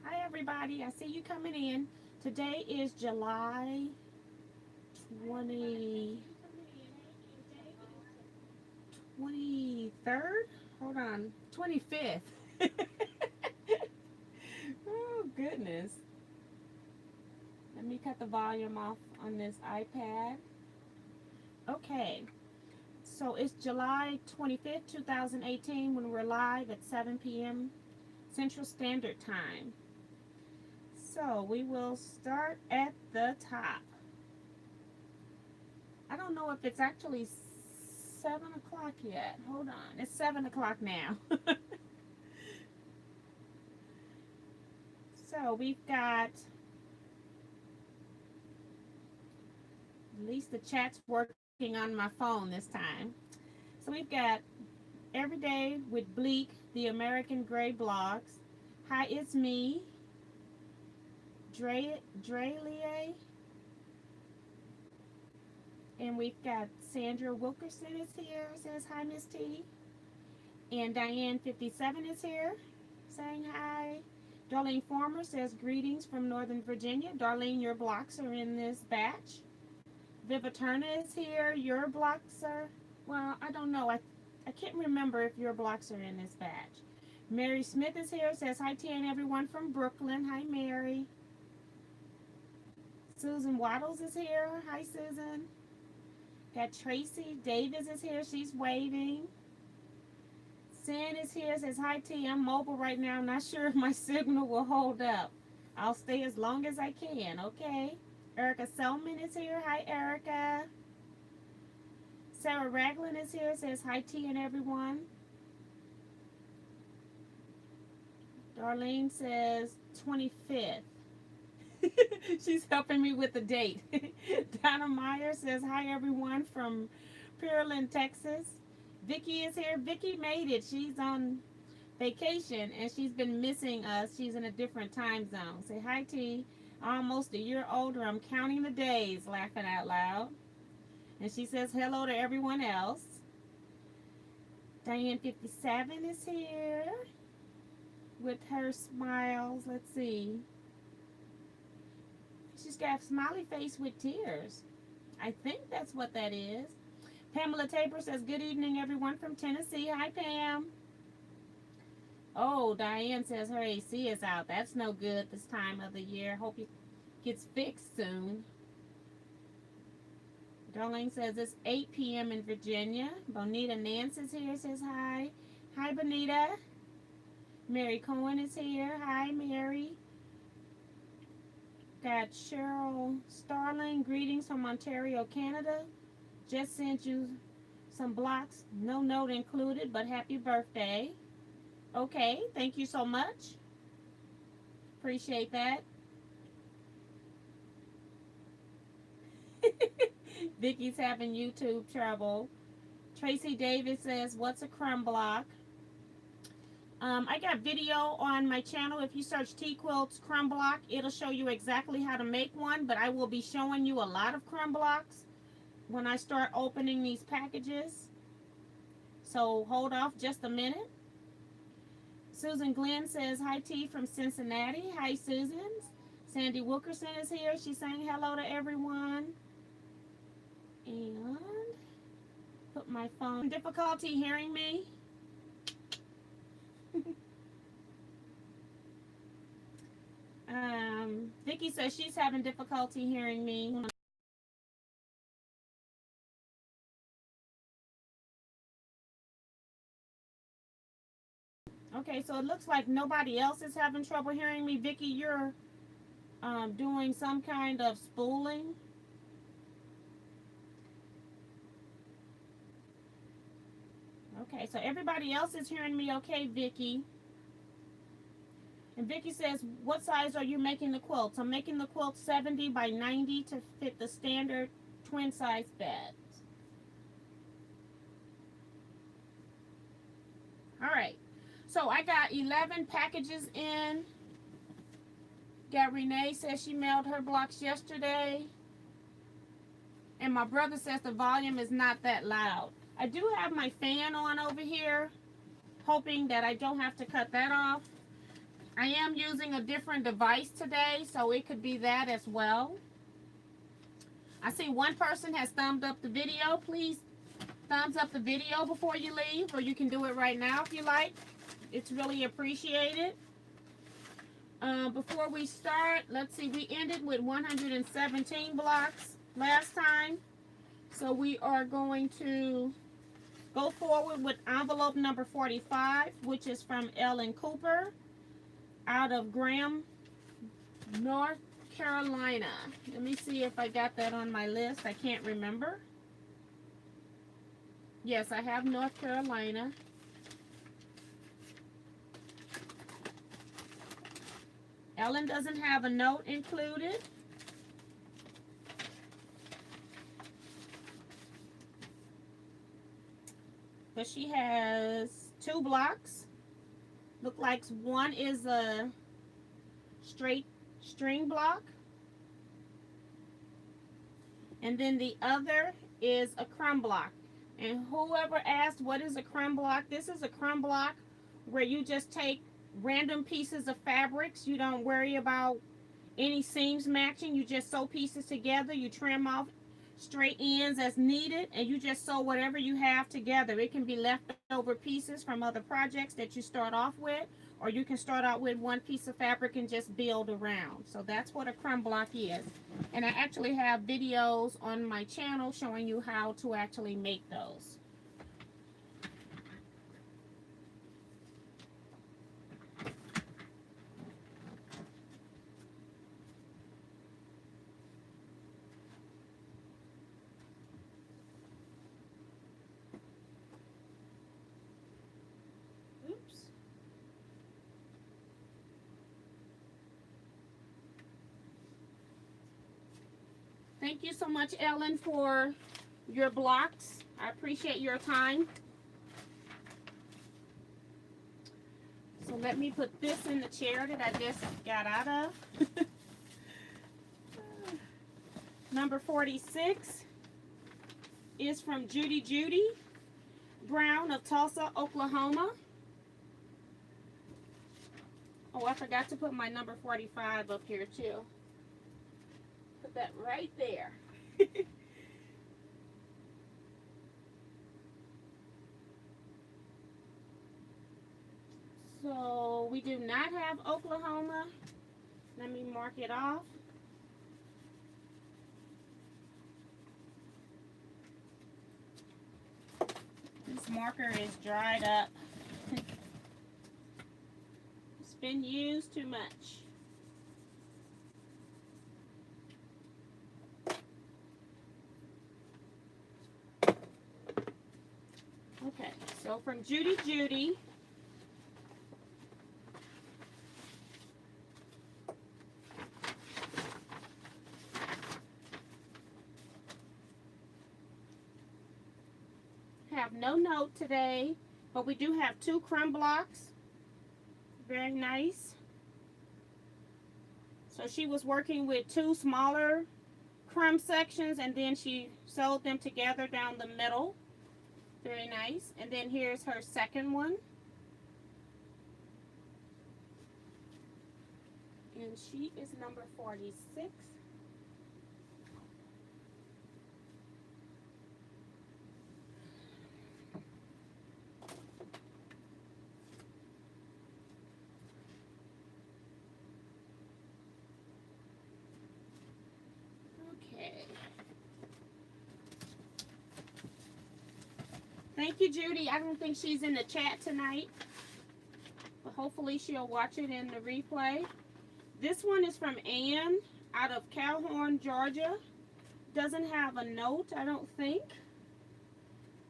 Hi everybody, I see you coming in. Today is July 20, 23rd? Hold on, 25th. Oh goodness. Let me cut the volume off on this iPad. Okay, so it's July 25th, 2018 when we're live at 7 p.m. Central Standard Time. So we will start at the top. I don't know if it's actually 7 o'clock yet. Hold on. It's 7 o'clock now. So we've got, at least the chat's working on my phone this time. So we've got Everyday with Bleak, the American Gray blogs. Hi, it's me, Drelia. And we've got Sandra Wilkerson is here, says hi, Miss T. And Diane57 is here, saying hi. Darlene Former says greetings from Northern Virginia. Darlene, your blocks are in this batch. Viva Turner is here. Your blocks are, well, I don't know. I can't remember if your blocks are in this batch. Mary Smith is here, says hi to everyone from Brooklyn. Hi, Mary. Susan Waddles is here. Hi, Susan. Got Tracy Davis is here. She's waving. Sin is here, says hi T. I'm mobile right now. I'm not sure if my signal will hold up. I'll stay as long as I can, okay? Erica Selman is here. Hi, Erica. Sarah Ragland is here, says hi T and everyone. Darlene says 25th. She's helping me with the date. Donna Meyer says hi everyone from Pearland, Texas. Vicky is here. Vicky made it. She's on vacation and she's been missing us. She's in a different time zone. Say hi T. Almost a year older. I'm counting the days, laughing out loud. And she says hello to everyone else. Diane57 is here with her smiles. Let's see. She's got a smiley face with tears. I think that's what that is. Pamela Tabor says, good evening, everyone from Tennessee. Hi, Pam. Oh, Diane says her AC is out. That's no good this time of the year. Hope it gets fixed soon. Darlene says it's 8 p.m. in Virginia. Bonita Nance is here, says hi. Hi, Bonita. Mary Cohen is here. Hi, Mary. Got Cheryl Starling. Greetings from Ontario, Canada. Just sent you some blocks. No note included, but happy birthday. Okay, thank you so much. Appreciate that. Vicky's having YouTube trouble. Tracy Davis says, what's a crumb block? I got video on my channel. If you search Teaquilts crumb block, it'll show you exactly how to make one, but I will be showing you a lot of crumb blocks when I start opening these packages. So hold off just a minute. Susan Glenn says, hi T from Cincinnati. Hi Susan. Sandy Wilkerson is here. She's saying hello to everyone. And put my phone. Difficulty hearing me? Vicky says she's having difficulty hearing me. Okay, so it looks like nobody else is having trouble hearing me. Vicky, you're doing some kind of spooling. Okay, so everybody else is hearing me okay, Vicky. And Vicky says, what size are you making the quilts? I'm making the quilt 70 by 90 to fit the standard twin size bed. All right, so I got 11 packages in. Got Renee says she mailed her blocks yesterday. And my brother says the volume is not that loud. I do have my fan on over here, hoping that I don't have to cut that off. I am using a different device today, so it could be that as well. I see one person has thumbed up the video. Please thumbs up the video before you leave, or you can do it right now if you like. It's really appreciated. Before we start, let's see, we ended with 117 blocks last time. So we are going to go forward with envelope number 45, which is from Ellen Cooper out of Graham, North Carolina. Let me see if I got that on my list. I can't remember. Yes, I have North Carolina. Ellen doesn't have a note included. But she has 2 blocks. Look like one is a straight string block. And then the other is a crumb block. And whoever asked what is a crumb block, this is a crumb block where you just take random pieces of fabrics. You don't worry about any seams matching. You just sew pieces together. You trim off straight ends as needed, and you just sew whatever you have together. It can be leftover pieces from other projects that you start off with, or you can start out with one piece of fabric and just build around. So that's what a crumb block is. And I actually have videos on my channel showing you how to actually make those. Thank you so much, Ellen, for your blocks. I appreciate your time. So let me put this in the chair that I just got out of. Number 46 is from Judy Brown of Tulsa, Oklahoma. Oh, I forgot to put my number 45 up here too. Put that right there. So we do not have Oklahoma. Let me mark it off. This marker is dried up. It's been used too much. Okay, so from Judy. Have no note today, but we do have 2 crumb blocks. Very nice. So she was working with 2 smaller crumb sections, and then she sewed them together down the middle. Very nice. And then here's her second one. And she is number 46. Okay. Thank you, Judy. I don't think she's in the chat tonight, but hopefully she'll watch it in the replay. This one is from Ann out of Calhoun, Georgia. Doesn't have a note, I don't think.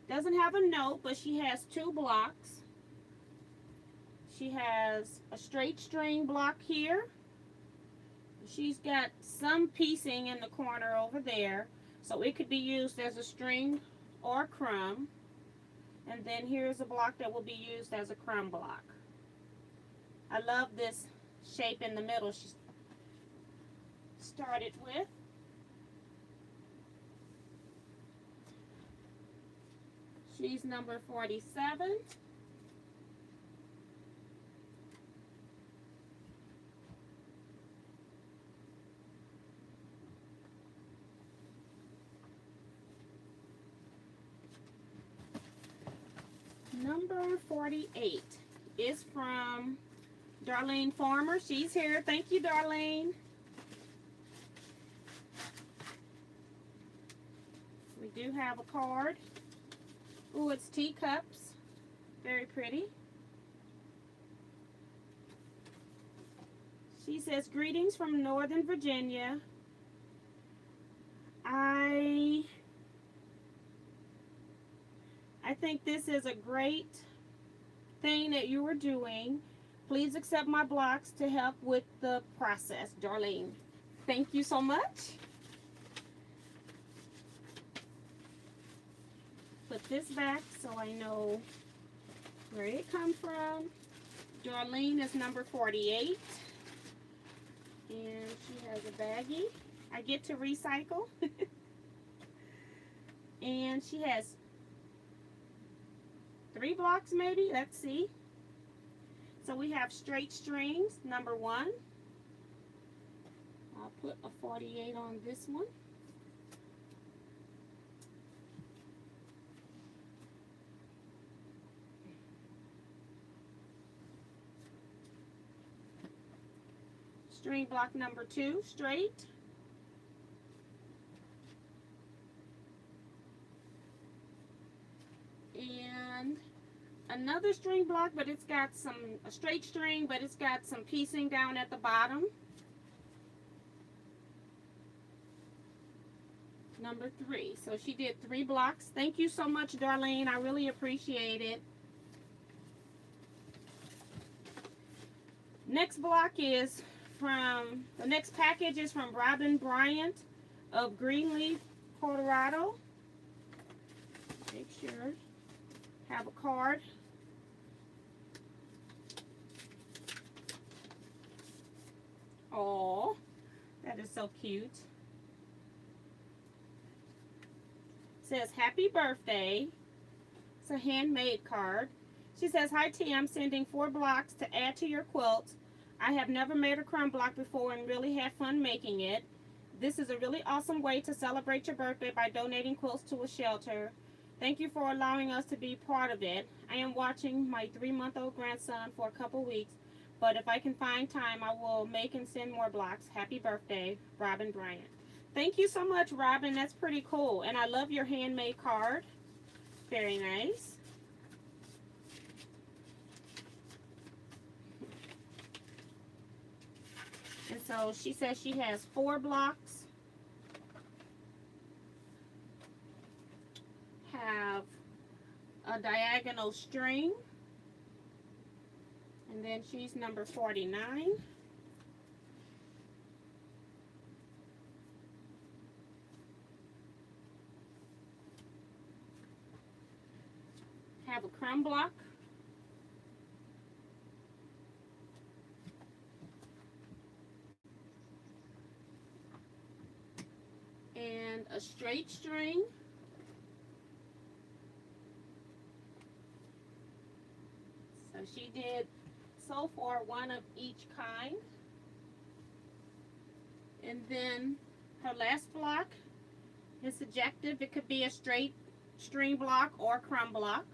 Doesn't have a note, but she has 2 blocks. She has a straight string block here. She's got some piecing in the corner over there, so it could be used as a string or crumb. And then here's a block that will be used as a crumb block. I love this shape in the middle. started with. She's number 47. Number 48 is from Darlene Farmer. She's here. Thank you, Darlene. We do have a card. Ooh, it's teacups. Very pretty. She says, greetings from Northern Virginia. I think this is a great thing that you are doing. Please accept my blocks to help with the process, Darlene. Thank you so much. Put this back so I know where it comes from. Darlene is number 48. And she has a baggie. I get to recycle. And she has 3 blocks maybe. Let's see. So we have straight strings, number 1. I'll put a 48 on this one. String block number 2, straight. And another string block, but it's got a straight string, but it's got some piecing down at the bottom. Number 3. So she did 3 blocks. Thank you so much, Darlene. I really appreciate it. Next block is the next package is from Robin Bryant of Greenleaf, Colorado. Make sure have a card. Oh, that is so cute. It says happy birthday. It's a handmade card. She says, hi T, I'm sending 4 blocks to add to your quilt. I have never made a crumb block before and really had fun making it. This is a really awesome way to celebrate your birthday by donating quilts to a shelter. Thank you for allowing us to be part of it. I am watching my 3-month-old grandson for a couple weeks, but if I can find time, I will make and send more blocks. Happy birthday, Robin Bryant. Thank you so much, Robin. That's pretty cool. And I love your handmade card. Very nice. And so she says she has 4 blocks. Have a diagonal string. And then she's number 49. Have a crumb block. And a straight string. So she did so far 1 of each kind. And then her last block is subjective. It could be a straight string block or crumb block.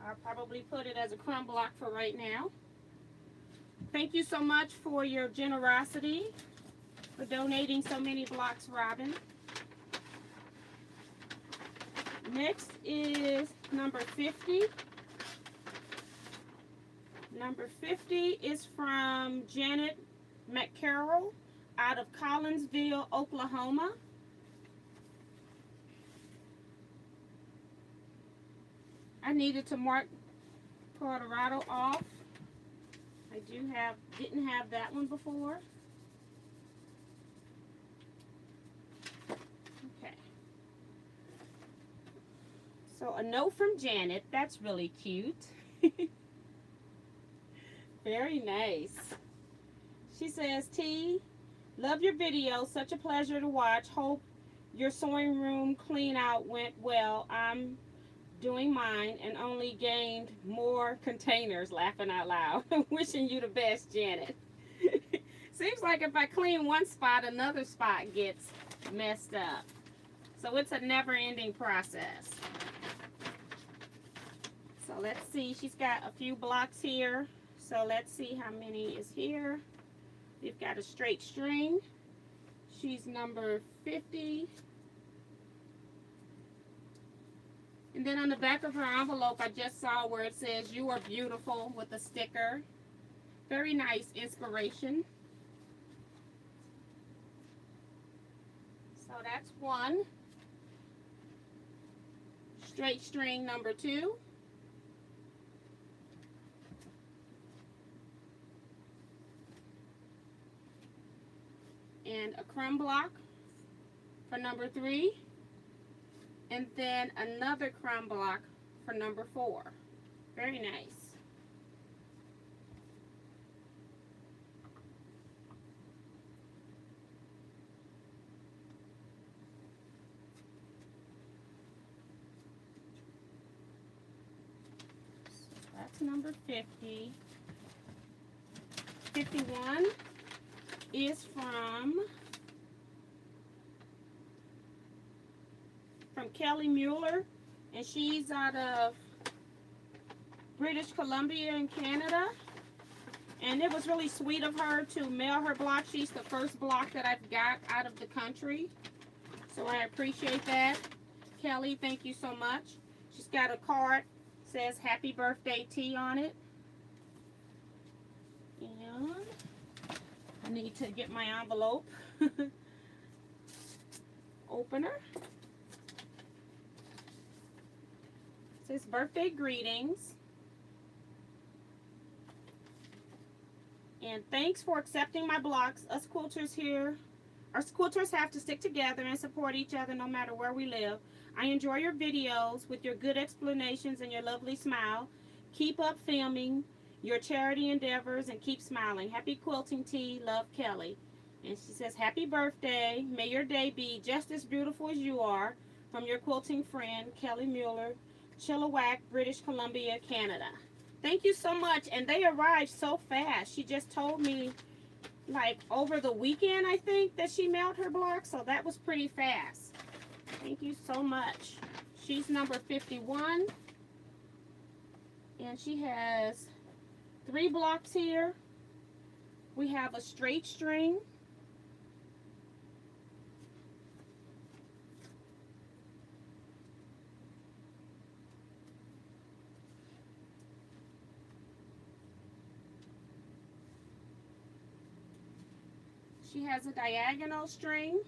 I'll probably put it as a crumb block for right now. Thank you so much for your generosity, for donating so many blocks, Robin. Next is number 50. Number 50 is from Janet McCarroll out of Collinsville, Oklahoma. I needed to mark Colorado off. I didn't have that one before. Okay. So a note from Janet. That's really cute. Very nice. She says, T, love your video. Such a pleasure to watch. Hope your sewing room clean out went well. I'm doing mine and only gained more containers. Laughing out loud. Wishing you the best, Janet. Seems like if I clean one spot, another spot gets messed up. So it's a never-ending process. So let's see. She's got a few blocks here. So let's see how many is here. We've got a straight string. She's number 50. And then on the back of her envelope, I just saw where it says, you are beautiful, with a sticker. Very nice inspiration. So that's one. Straight string number 2. And a crumb block for number 3. And then another crumb block for number 4. Very nice. So that's number 50. 51 is from Kelly Mueller, and she's out of British Columbia in Canada. And it was really sweet of her to mail her block. She's the first block that I've got out of the country, so I appreciate that. Kelly, thank you so much. She's got a card, says happy birthday T on it. And I need to get my envelope opener. It says birthday greetings. And thanks for accepting my blocks. Us quilters here, our quilters have to stick together and support each other no matter where we live. I enjoy your videos with your good explanations and your lovely smile. Keep up filming your charity endeavors and keep smiling. Happy quilting, T. Love, Kelly. And she says, happy birthday. May your day be just as beautiful as you are. From your quilting friend, Kelly Mueller, Chilliwack, British Columbia, Canada. Thank you so much. And they arrived so fast. She just told me, like, over the weekend, I think, that she mailed her block. So that was pretty fast. Thank you so much. She's number 51. And she has 3 blocks here. We have a straight string. She has a diagonal string.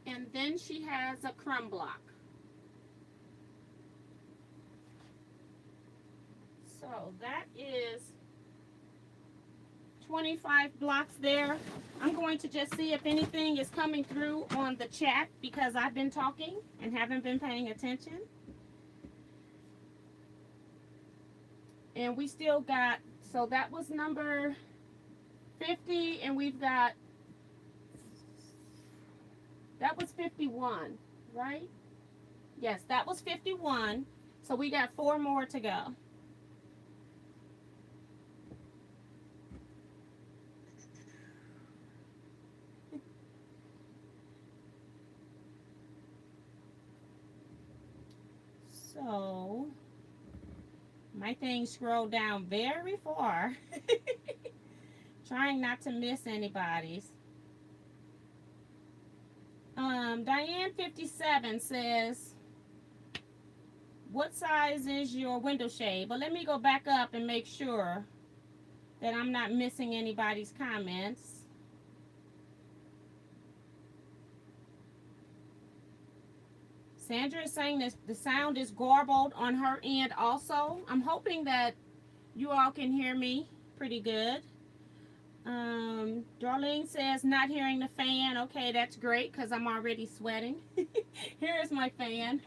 And then she has a crumb block. So that is 25 blocks there. I'm going to just see if anything is coming through on the chat because I've been talking and haven't been paying attention. And we still got, so that was number 50, and we've got, that was 51, right? Yes, that was 51. So we got 4 more to go. So my thing scrolled down very far. Trying not to miss anybody's. Diane 57 says, what size is your window shade? But let me go back up and make sure that I'm not missing anybody's comments. Sandra is saying that the sound is garbled on her end also. I'm hoping that you all can hear me pretty good. Darlene says, not hearing the fan. Okay, that's great because I'm already sweating. Here's my fan.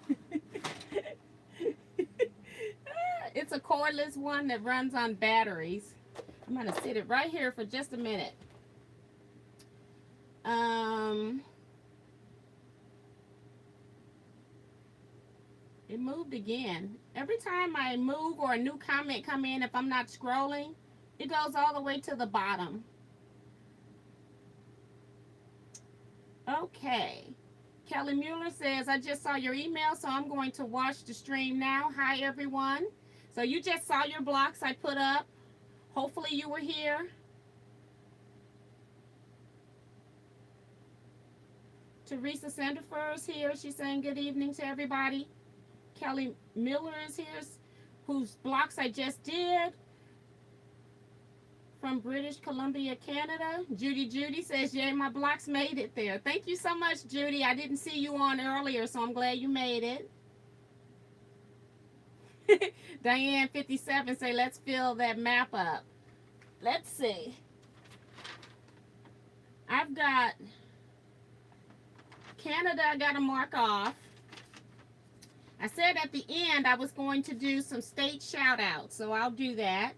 it's a cordless one that runs on batteries. I'm going to sit it right here for just a minute. It moved again. Every time I move or a new comment come in, if I'm not scrolling, it goes all the way to the bottom. Okay. Kelly Mueller says, I just saw your email, so I'm going to watch the stream now. Hi, everyone. So you just saw your blocks I put up. Hopefully you were here. Teresa Sandifer is here. She's saying good evening to everybody. Kelly Miller is here, whose blocks I just did. From British Columbia, Canada. Judy says, yay, my blocks made it there. Thank you so much, Judy. I didn't see you on earlier, so I'm glad you made it. Diane 57 say, let's fill that map up. Let's see. I've got Canada, I got to mark off. I said at the end I was going to do some state shout outs, so I'll do that.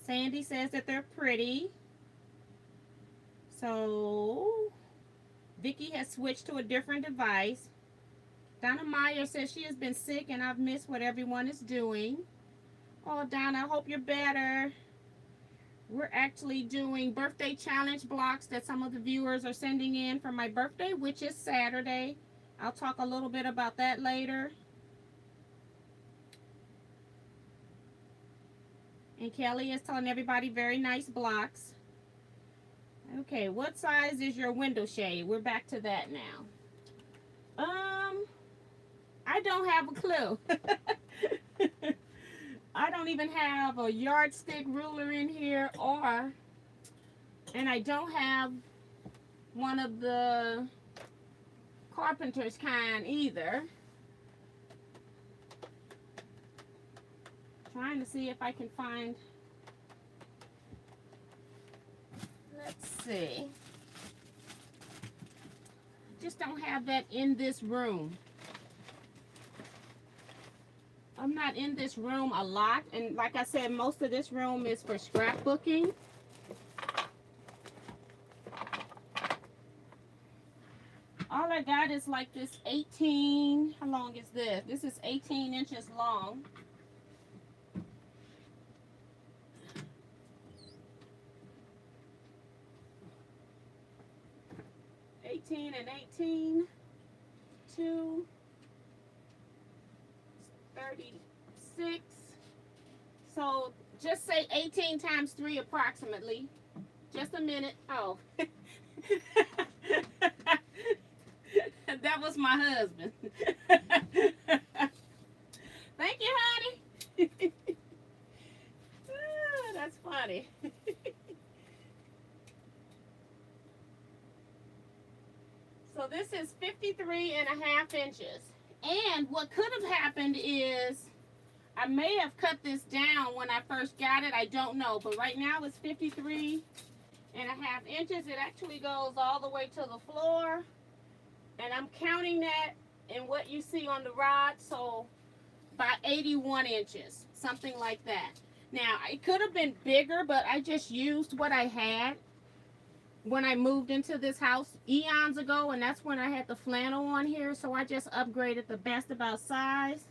Sandy says that they're pretty. So Vicky has switched to a different device. Donna Meyer says she has been sick and I've missed what everyone is doing. Oh, Donna, I hope you're better. We're actually doing birthday challenge blocks that some of the viewers are sending in for my birthday, which is Saturday. I'll talk a little bit about that later. And Kelly is telling everybody very nice blocks. Okay, what size is your window shade? We're back to that now. I don't have a clue. I don't even have a yardstick ruler in here, and I don't have one of the carpenter's kind either. Trying to see if I can find, let's see. Just don't have that in this room. I'm not in this room a lot, and like I said, most of this room is for scrapbooking. All I got is like this 18, how long is this? This is 18 inches long. And 18, 2, 36. So just say 18 times 3 approximately. Just a minute. Oh. That was my husband. Thank you, honey. Oh, that's funny. So this is 53.5 inches. And what could have happened is I may have cut this down when I first got it. I don't know. But right now it's 53.5 inches. It actually goes all the way to the floor. And I'm counting that in what you see on the rod. So about 81 inches. Something like that. Now, it could have been bigger, but I just used what I had when I moved into this house eons ago, and that's when I had the flannel on here, so I just upgraded the best about size.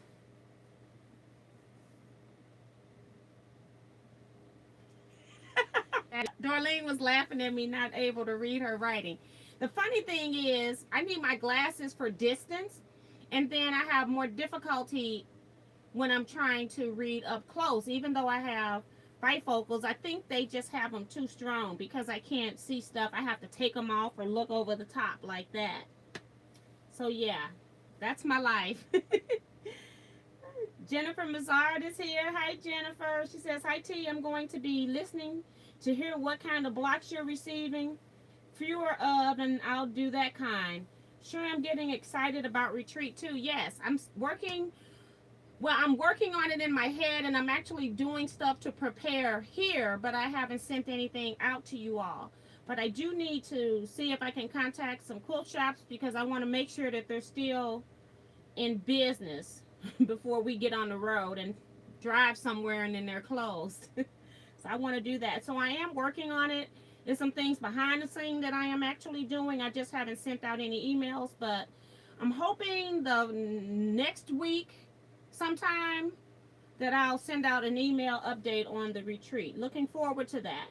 Darlene was laughing at me, not able to read her writing. The funny thing is, I need my glasses for distance, and then I have more difficulty when I'm trying to read up close, even though I have bifocals. I think they just have them too strong because I can't see stuff. I have to take them off or look over the top like that. So yeah, that's my life. Jennifer Mazard is here. Hi, Jennifer. She says, hi, T. I'm going to be listening to hear what kind of blocks you're receiving. Fewer of, and I'll do that kind. Sure, I'm getting excited about retreat too. Yes, I'm working. Well, I'm working on it in my head, and I'm actually doing stuff to prepare here, but I haven't sent anything out to you all. But I do need to see if I can contact some quilt shops because I want to make sure that they're still in business before we get on the road and drive somewhere and then they're closed. So I want to do that. So I am working on it. There's some things behind the scene that I am actually doing. I just haven't sent out any emails, but I'm hoping the next week sometime that I'll send out an email update on the retreat. Looking forward to that.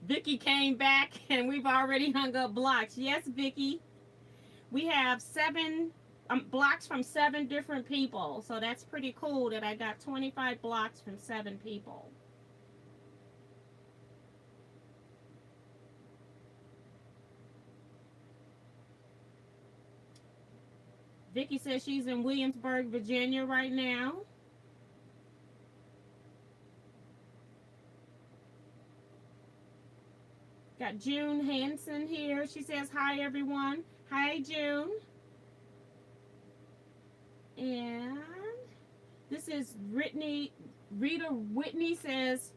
Vicky came back and we've already hung up blocks. Yes, Vicky. We have 7 blocks from 7 different people. So that's pretty cool that I got 25 blocks from 7 people. Vicky says she's in Williamsburg, Virginia right now. Got June Hanson here. She says, hi, everyone. Hi, June. And this is Rita Whitney says,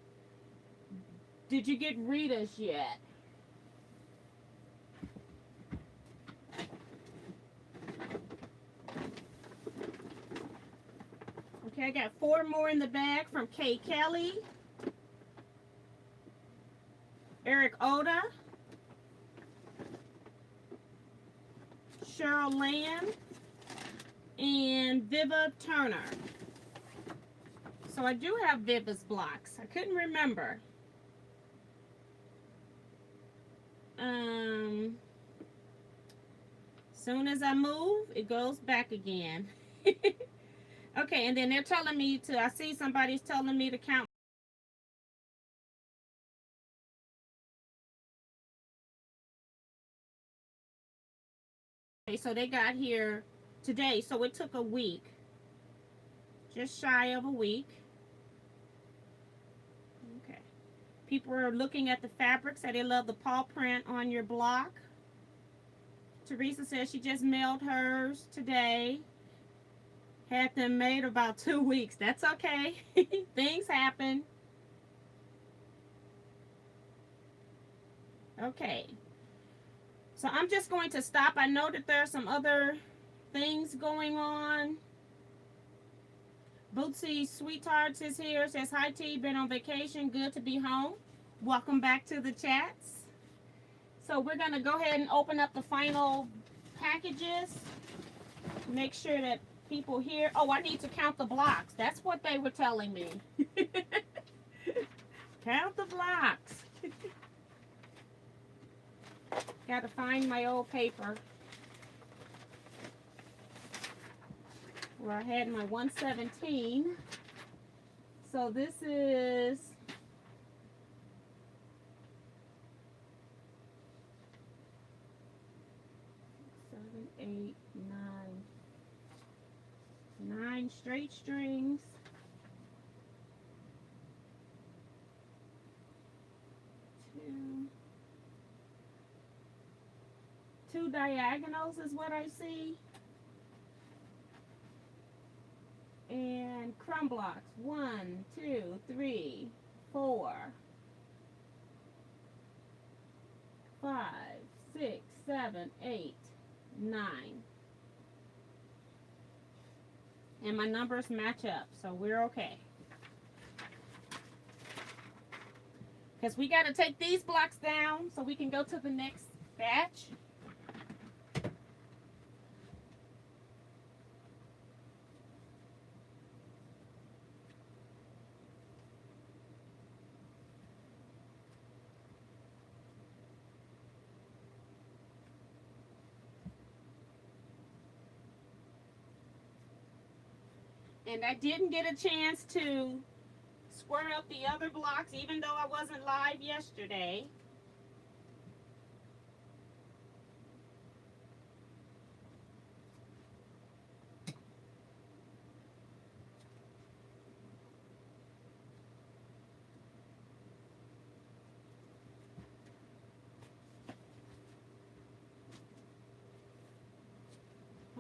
did you get Rita's yet? Okay, I got 4 more in the bag from Kay Kelly, Eric Oda, Cheryl Land, and Viva Turner. So I do have Viva's blocks. I couldn't remember. Soon as I move, it goes back again. Okay, and then they're telling me to, I see somebody's telling me to count. Okay, so they got here today, so it took a week. Just shy of a week. Okay. People are looking at the fabrics. They love the paw print on your block. Teresa says she just mailed hers today. Had them made about 2 weeks. That's okay. Things happen. Okay. So I'm just going to stop. I know that there are some other things going on. Bootsy Sweethearts is here. Says, hi T, been on vacation. Good to be home. Welcome back to the chats. So we're going to go ahead and open up the final packages. Make sure that people here. Oh, I need to count the blocks. That's what they were telling me. Count the blocks. Got to find my old paper where I had my 117. So this is 7, 8, 9 straight strings. 2 diagonals is what I see. And crumb blocks. 1, 2, 3, 4, 5, 6, 7, 8, 9. And my numbers match up, so we're okay. Because we got to take these blocks down so we can go to the next batch. And I didn't get a chance to square up the other blocks, even though I wasn't live yesterday.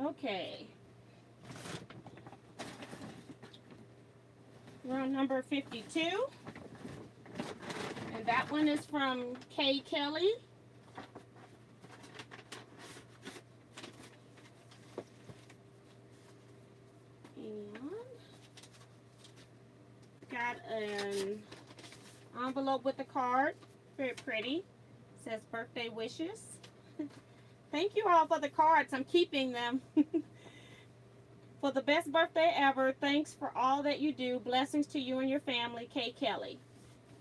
Okay. We're on number 52. And that one is from Kay Kelly. And got an envelope with a card. Very pretty. Says birthday wishes. Thank you all for the cards. I'm keeping them. For the best birthday ever. Thanks for all that you do. Blessings to you and your family. Kay Kelly.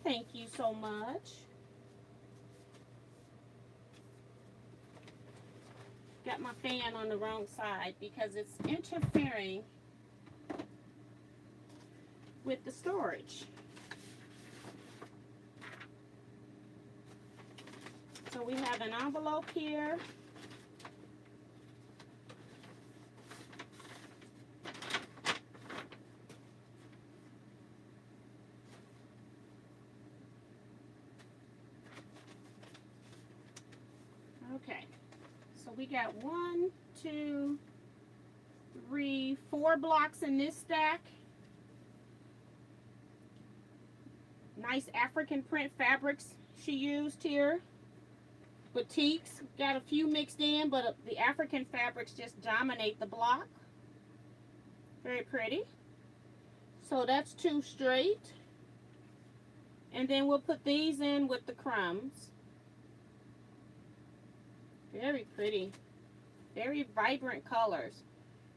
Thank you so much. Got my fan on the wrong side because it's interfering with the storage. So we have an envelope here. Okay, so we got 1, 2, 3, 4 blocks in this stack. Nice African print fabrics she used here. Batiks, got a few mixed in, but the African fabrics just dominate the block. Very pretty. So that's 2 straight. And then we'll put these in with the crumbs. Very pretty. Very vibrant colors.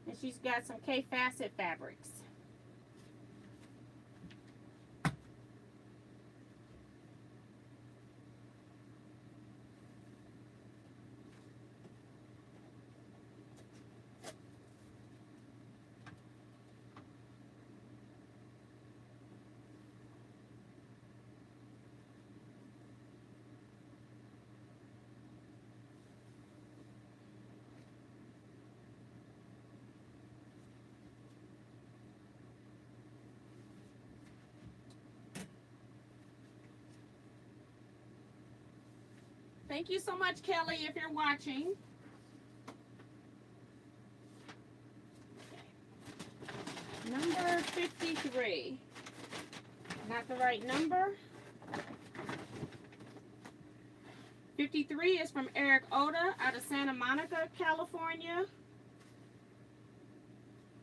And she's got some K-facet fabrics. Thank you so much, Kelly, if you're watching. Okay. Number 53. Not the right number. 53 is from Eric Oda out of Santa Monica, California.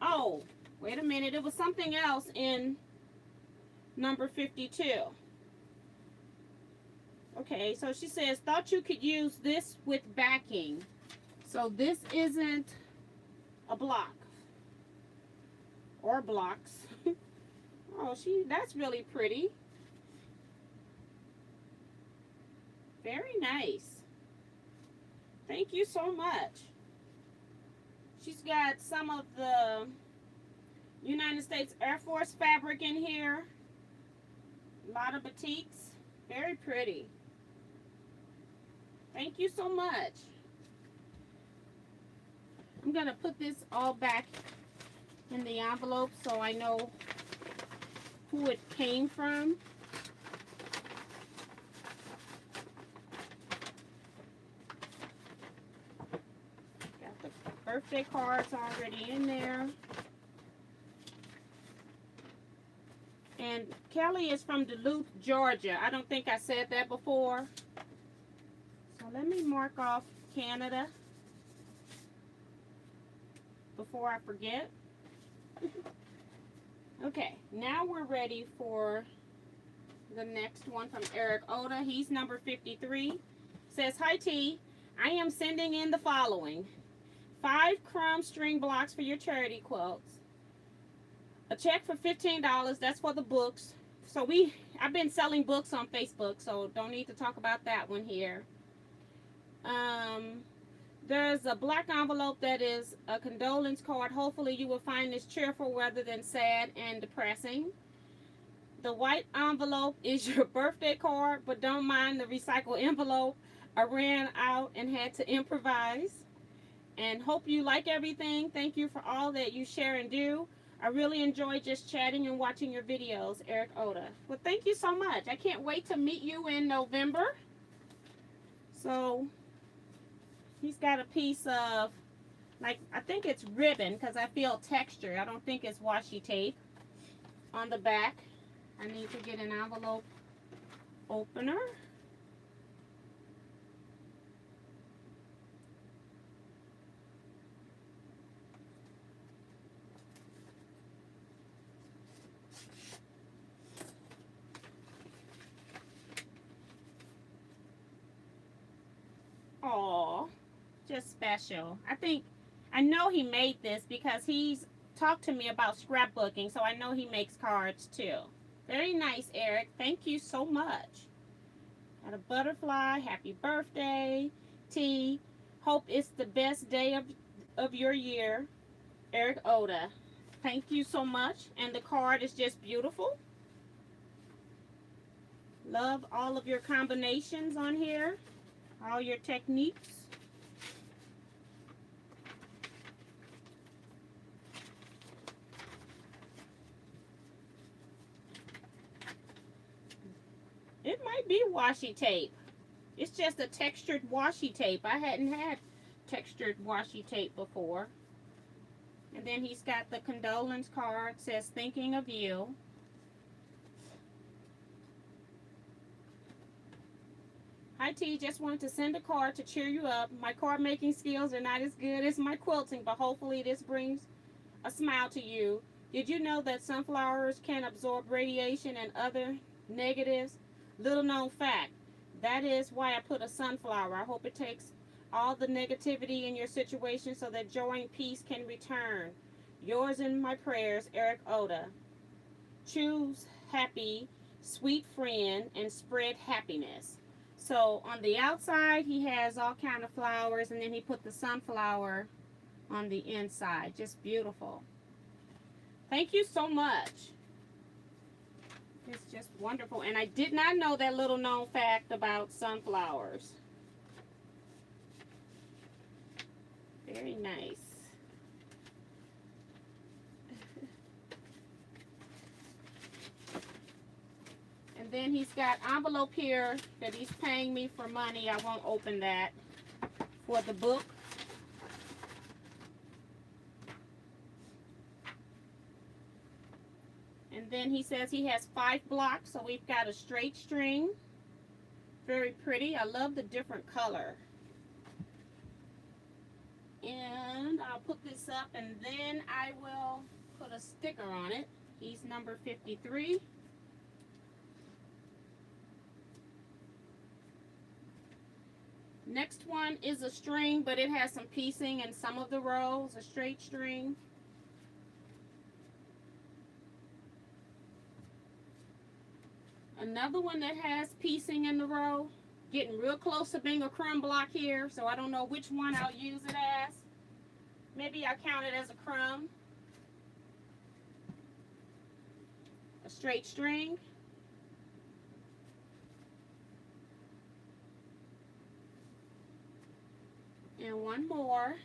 Oh, wait a minute. It was something else in number 52. Okay, so she says, thought you could use this with backing. So this isn't a block. Or blocks. Oh, that's really pretty. Very nice. Thank you so much. She's got some of the United States Air Force fabric in here. A lot of batiks. Very pretty. Thank you so much. I'm going to put this all back in the envelope so I know who it came from. Got the birthday cards already in there. And Kelly is from Duluth, Georgia. I don't think I said that before. So let me mark off Canada before I forget. Okay, now we're ready for the next one from Eric Oda. He's number 53. Says, hi T, I am sending in the following. 5 crumb string blocks for your charity quilts. A check for $15, that's for the books. So I've been selling books on Facebook, so don't need to talk about that one here. There's a black envelope that is a condolence card. Hopefully you will find this cheerful rather than sad and depressing. The white envelope is your birthday card, but don't mind the recycled envelope. I ran out and had to improvise. And hope you like everything. Thank you for all that you share and do. I really enjoy just chatting and watching your videos, Eric Oda. Well, thank you so much. I can't wait to meet you in November. So he's got a piece of, like, I think it's ribbon because I feel texture. I don't think it's washi tape. on the back. I need to get an envelope opener. Oh, just special. I know he made this because he's talked to me about scrapbooking, so I know he makes cards too. Very nice, Eric. Thank you so much. Got a butterfly. Happy birthday, T. Hope it's the best day of your year, Eric Oda. Thank you so much. And the card is just beautiful. Love all of your combinations on here, all your techniques. It might be washi tape. It's just a textured washi tape. I hadn't had textured washi tape before. And then he's got the condolence card. It says, thinking of you. Hi T, just wanted to send a card to cheer you up. My card making skills are not as good as my quilting, but hopefully this brings a smile to you. Did you know that sunflowers can absorb radiation and other negatives? Little known fact. That is why I put a sunflower. I hope it takes all the negativity in your situation so that joy and peace can return. Yours in my prayers, Eric Oda. Choose happy, sweet friend, and spread happiness. So on the outside, he has all kind of flowers, and then he put the sunflower on the inside. Just beautiful. Thank you so much. It's just wonderful. And I did not know that little known fact about sunflowers. Very nice. And then he's got envelope here that he's paying me for money. I won't open that. For the book. And then he says he has 5 blocks, so we've got a straight string. Very pretty. I love the different color. And I'll put this up, and then I will put a sticker on it. He's number 53. Next one is a string, but it has some piecing in some of the rows, a straight string. Another one that has piecing in the row. Getting real close to being a crumb block here, so I don't know which one I'll use it as. Maybe I'll count it as a crumb. A straight string. And one more.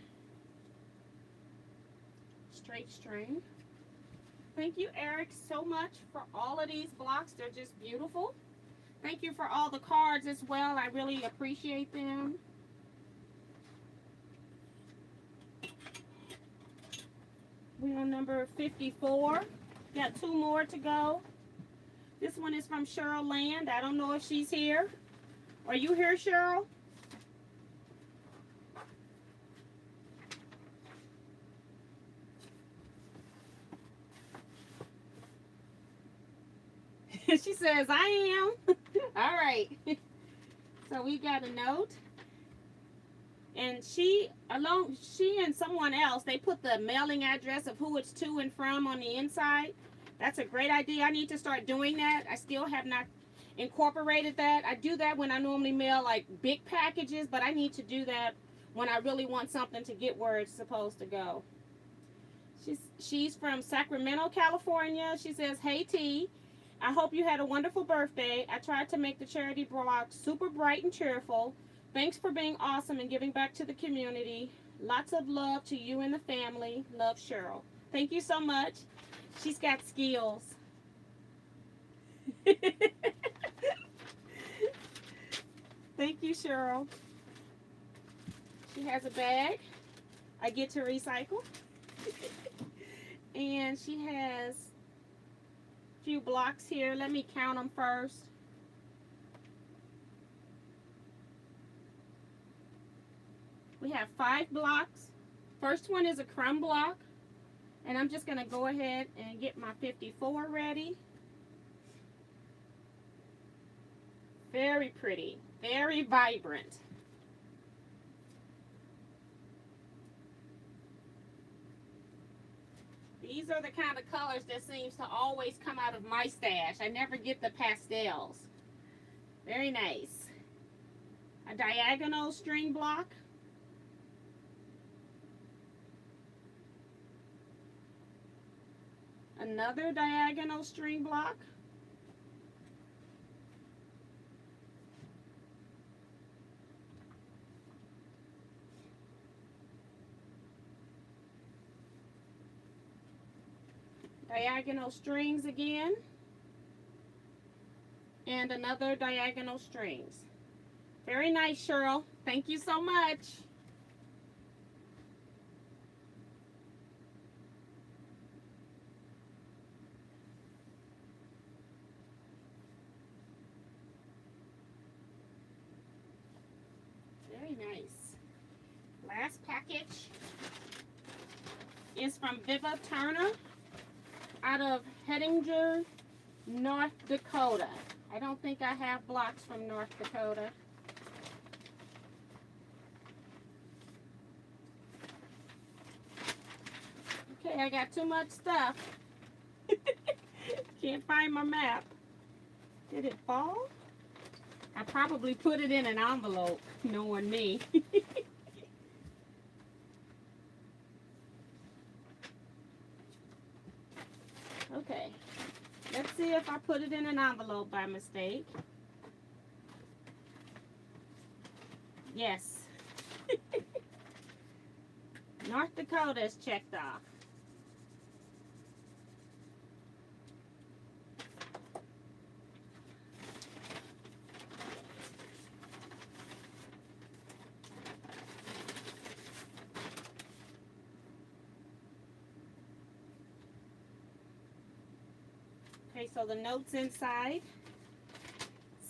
Straight string. Thank you, Eric, so much for all of these blocks. They're just beautiful. Thank you for all the cards as well. I really appreciate them. We're on number 54. Got 2 more to go. This one is from Cheryl Land. I don't know if she's here. Are you here, Cheryl? She says, I am. All right. So we got a note. And she and someone else, they put the mailing address of who it's to and from on the inside. That's a great idea. I need to start doing that. I still have not incorporated that. I do that when I normally mail like big packages, but I need to do that when I really want something to get where it's supposed to go. She's from Sacramento, California. She says, hey T, I hope you had a wonderful birthday. I tried to make the charity blog super bright and cheerful. Thanks for being awesome and giving back to the community. Lots of love to you and the family. Love, Cheryl. Thank you so much. She's got skills. Thank you, Cheryl. She has a bag I get to recycle. And she has few blocks here. Let me count them first. We have 5 blocks. First one is a crumb block. And I'm just going to go ahead and get my 54 ready. Very pretty. Very vibrant. These are the kind of colors that seems to always come out of my stash. I never get the pastels. Very nice. A diagonal string block. Another diagonal string block. Diagonal strings again, and another diagonal strings. Very nice, Cheryl. Thank you so much. Very nice. Last package is from Viva Turner, out of Hettinger, North Dakota. I don't think I have blocks from North Dakota. Okay, I got too much stuff. Can't find my map. Did it fall? I probably put it in an envelope, knowing me. Okay, let's see if I put it in an envelope by mistake. Yes. North Dakota is checked off. Okay, so the notes inside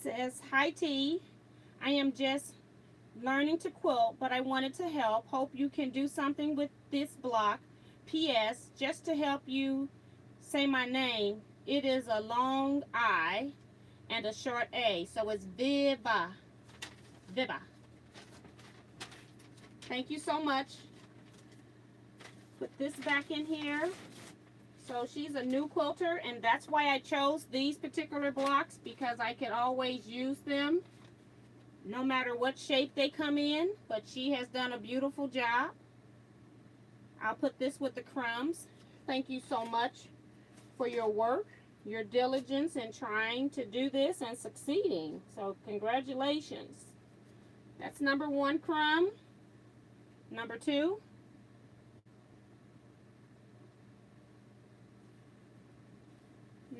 says, "Hi T, I am just learning to quilt, but I wanted to help. Hope you can do something with this block. P.S. Just to help you say my name, it is a long I and a short A, so it's Viva. Viva. Thank you so much. Put this back in here." So she's a new quilter, and that's why I chose these particular blocks, because I could always use them no matter what shape they come in. But she has done a beautiful job. I'll put this with the crumbs. Thank you so much for your work, your diligence in trying to do this and succeeding. So congratulations. That's number 1 crumb. Number 2.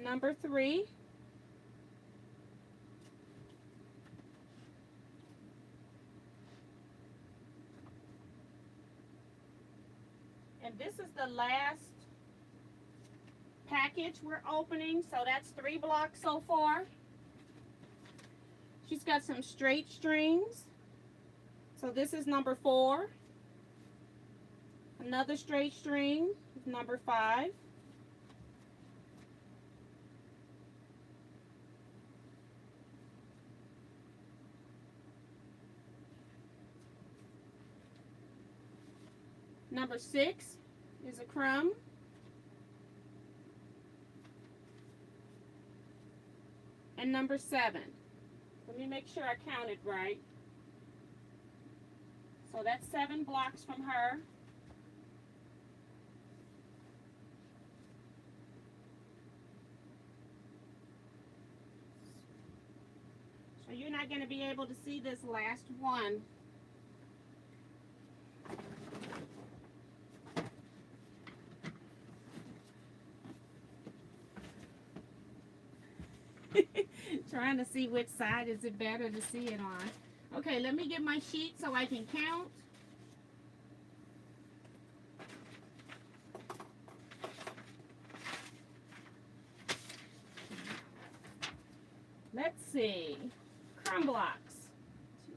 Number 3. And this is the last package we're opening. So that's 3 blocks so far. She's got some straight strings. So this is number 4. Another straight string, number 5. Number 6 is a crumb. And number 7. Let me make sure I counted right. So that's 7 blocks from her. So you're not going to be able to see this last one. Trying to see which side is it better to see it on. Okay, let me get my sheet so I can count. Let's see. Crumb blocks. 2.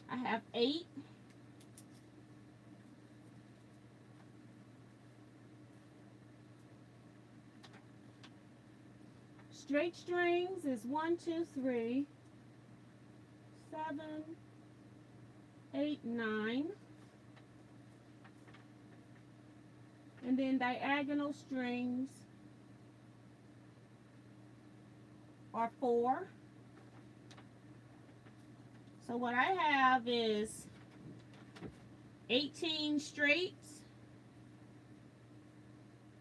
I have 8. Straight strings is 1, 2, 3, 7, 8, 9. And then diagonal strings are 4. So what I have is 18 straights,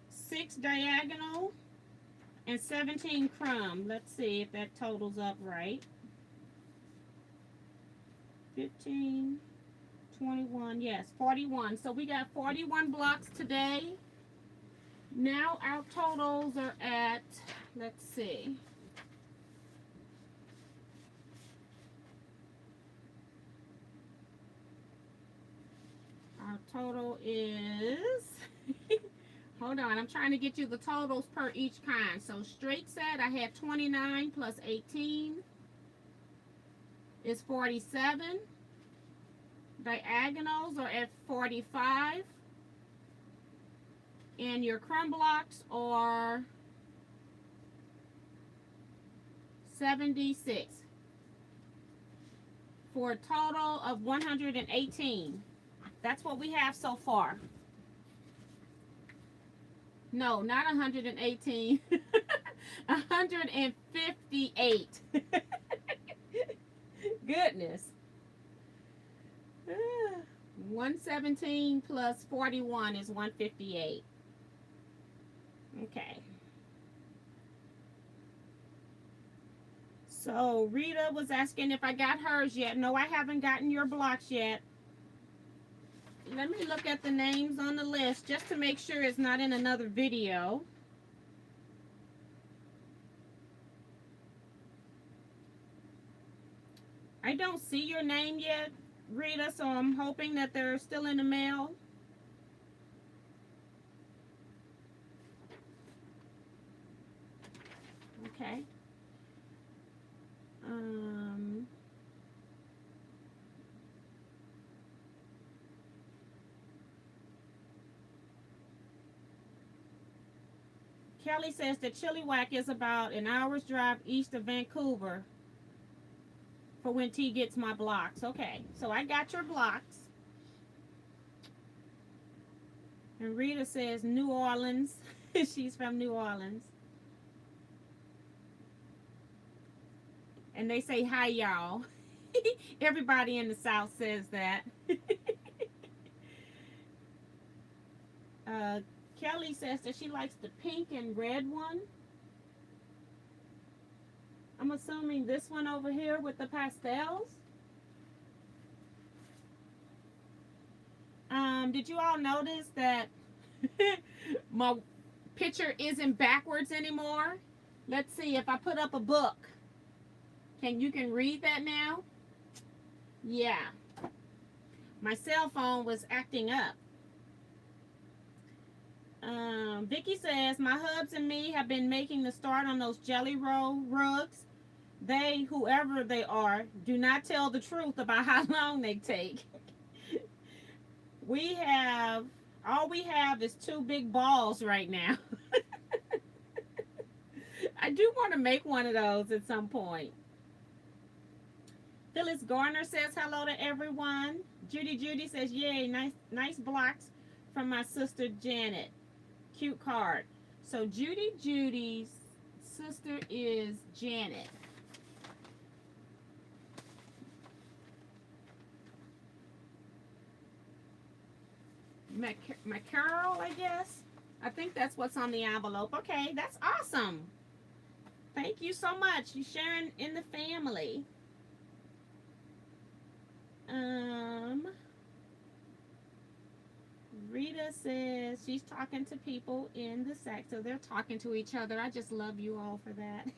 6 diagonal, and 17 crumb. Let's see if that totals up right. 15, 21, yes, 41. So we got 41 blocks today. Now our totals are at, let's see. Our total is, hold on, I'm trying to get you the totals per each kind. So straight set, I had 29 plus 18 is 47. Diagonals are at 45. And your crumb blocks are 76. For a total of 118. That's what we have so far. No, not 118. 158. Goodness. 117 plus 41 is 158. Okay. So Rita was asking if I got hers yet. No, I haven't gotten your blocks yet. Let me look at the names on the list just to make sure it's not in another video. I don't see your name yet, Rita, so I'm hoping that they're still in the mail. Okay. Kelly says that Chilliwack is about an hour's drive east of Vancouver for when T gets my blocks. Okay, so I got your blocks. And Rita says New Orleans. She's from New Orleans. And they say hi, y'all. Everybody in the South says that. Kelly says that she likes the pink and red one. I'm assuming this one over here with the pastels. Did you all notice that my picture isn't backwards anymore? Let's see if I put up a book. You can read that now? Yeah. My cell phone was acting up. Vicky says, my hubs and me have been making the start on those jelly roll rugs. They, whoever they are, do not tell the truth about how long they take. All we have is 2 big balls right now. I do want to make one of those at some point. Phyllis Garner says hello to everyone. Judy says, yay, nice blocks from my sister Janet. Cute card. So Judy's sister is Janet. McCarroll, I guess. I think that's what's on the envelope. Okay, that's awesome. Thank you so much. You're sharing in the family. Rita says she's talking to people in the sack, so they're talking to each other. I just love you all for that.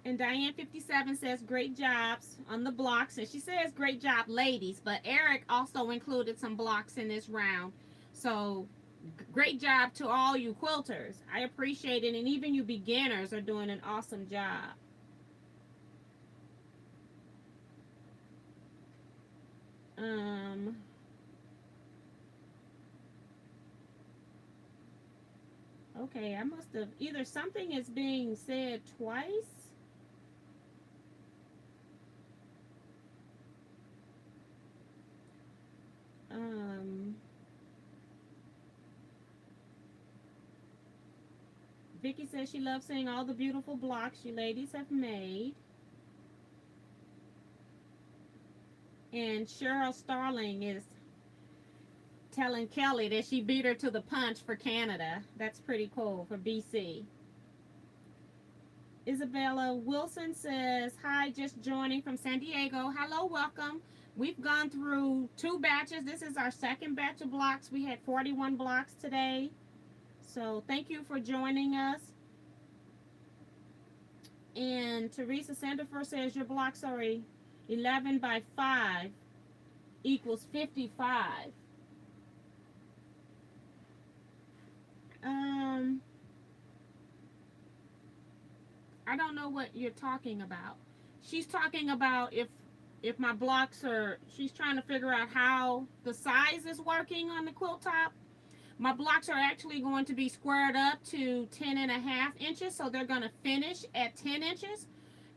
And Diane57 says, great jobs on the blocks. And she says, great job, ladies. But Eric also included some blocks in this round. So, great job to all you quilters. I appreciate it. And even you beginners are doing an awesome job. Okay, I must have, either something is being said twice. Vicky says she loves seeing all the beautiful blocks you ladies have made. And Cheryl Starling is telling Kelly that she beat her to the punch for Canada. That's pretty cool, for BC. Isabella Wilson says, hi, just joining from San Diego. Hello, welcome. We've gone through 2 batches. This is our second batch of blocks. We had 41 blocks today. So thank you for joining us. And Teresa Sandifer says your blocks are 11 by 5 equals 55. I don't know what you're talking about. She's talking about if my blocks are, she's trying to figure out how the size is working on the quilt top. My blocks are actually going to be squared up to 10.5 inches, so they're going to finish at 10 inches.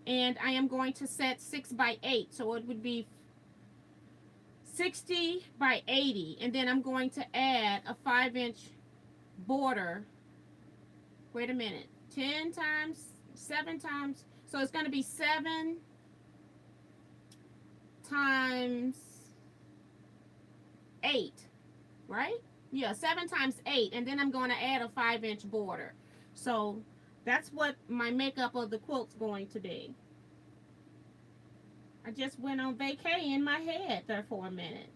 And I am going to set 6 by 8, so it would be 60 by 80. And then I'm going to add a 5-inch border. Wait a minute. 10 times, 7 times. So it's going to be 7 times 8, right? Yeah, 7 times 8, and then I'm going to add a 5-inch border. So that's what my makeup of the quilt's going to be. I just went on vacay in my head there for a minute.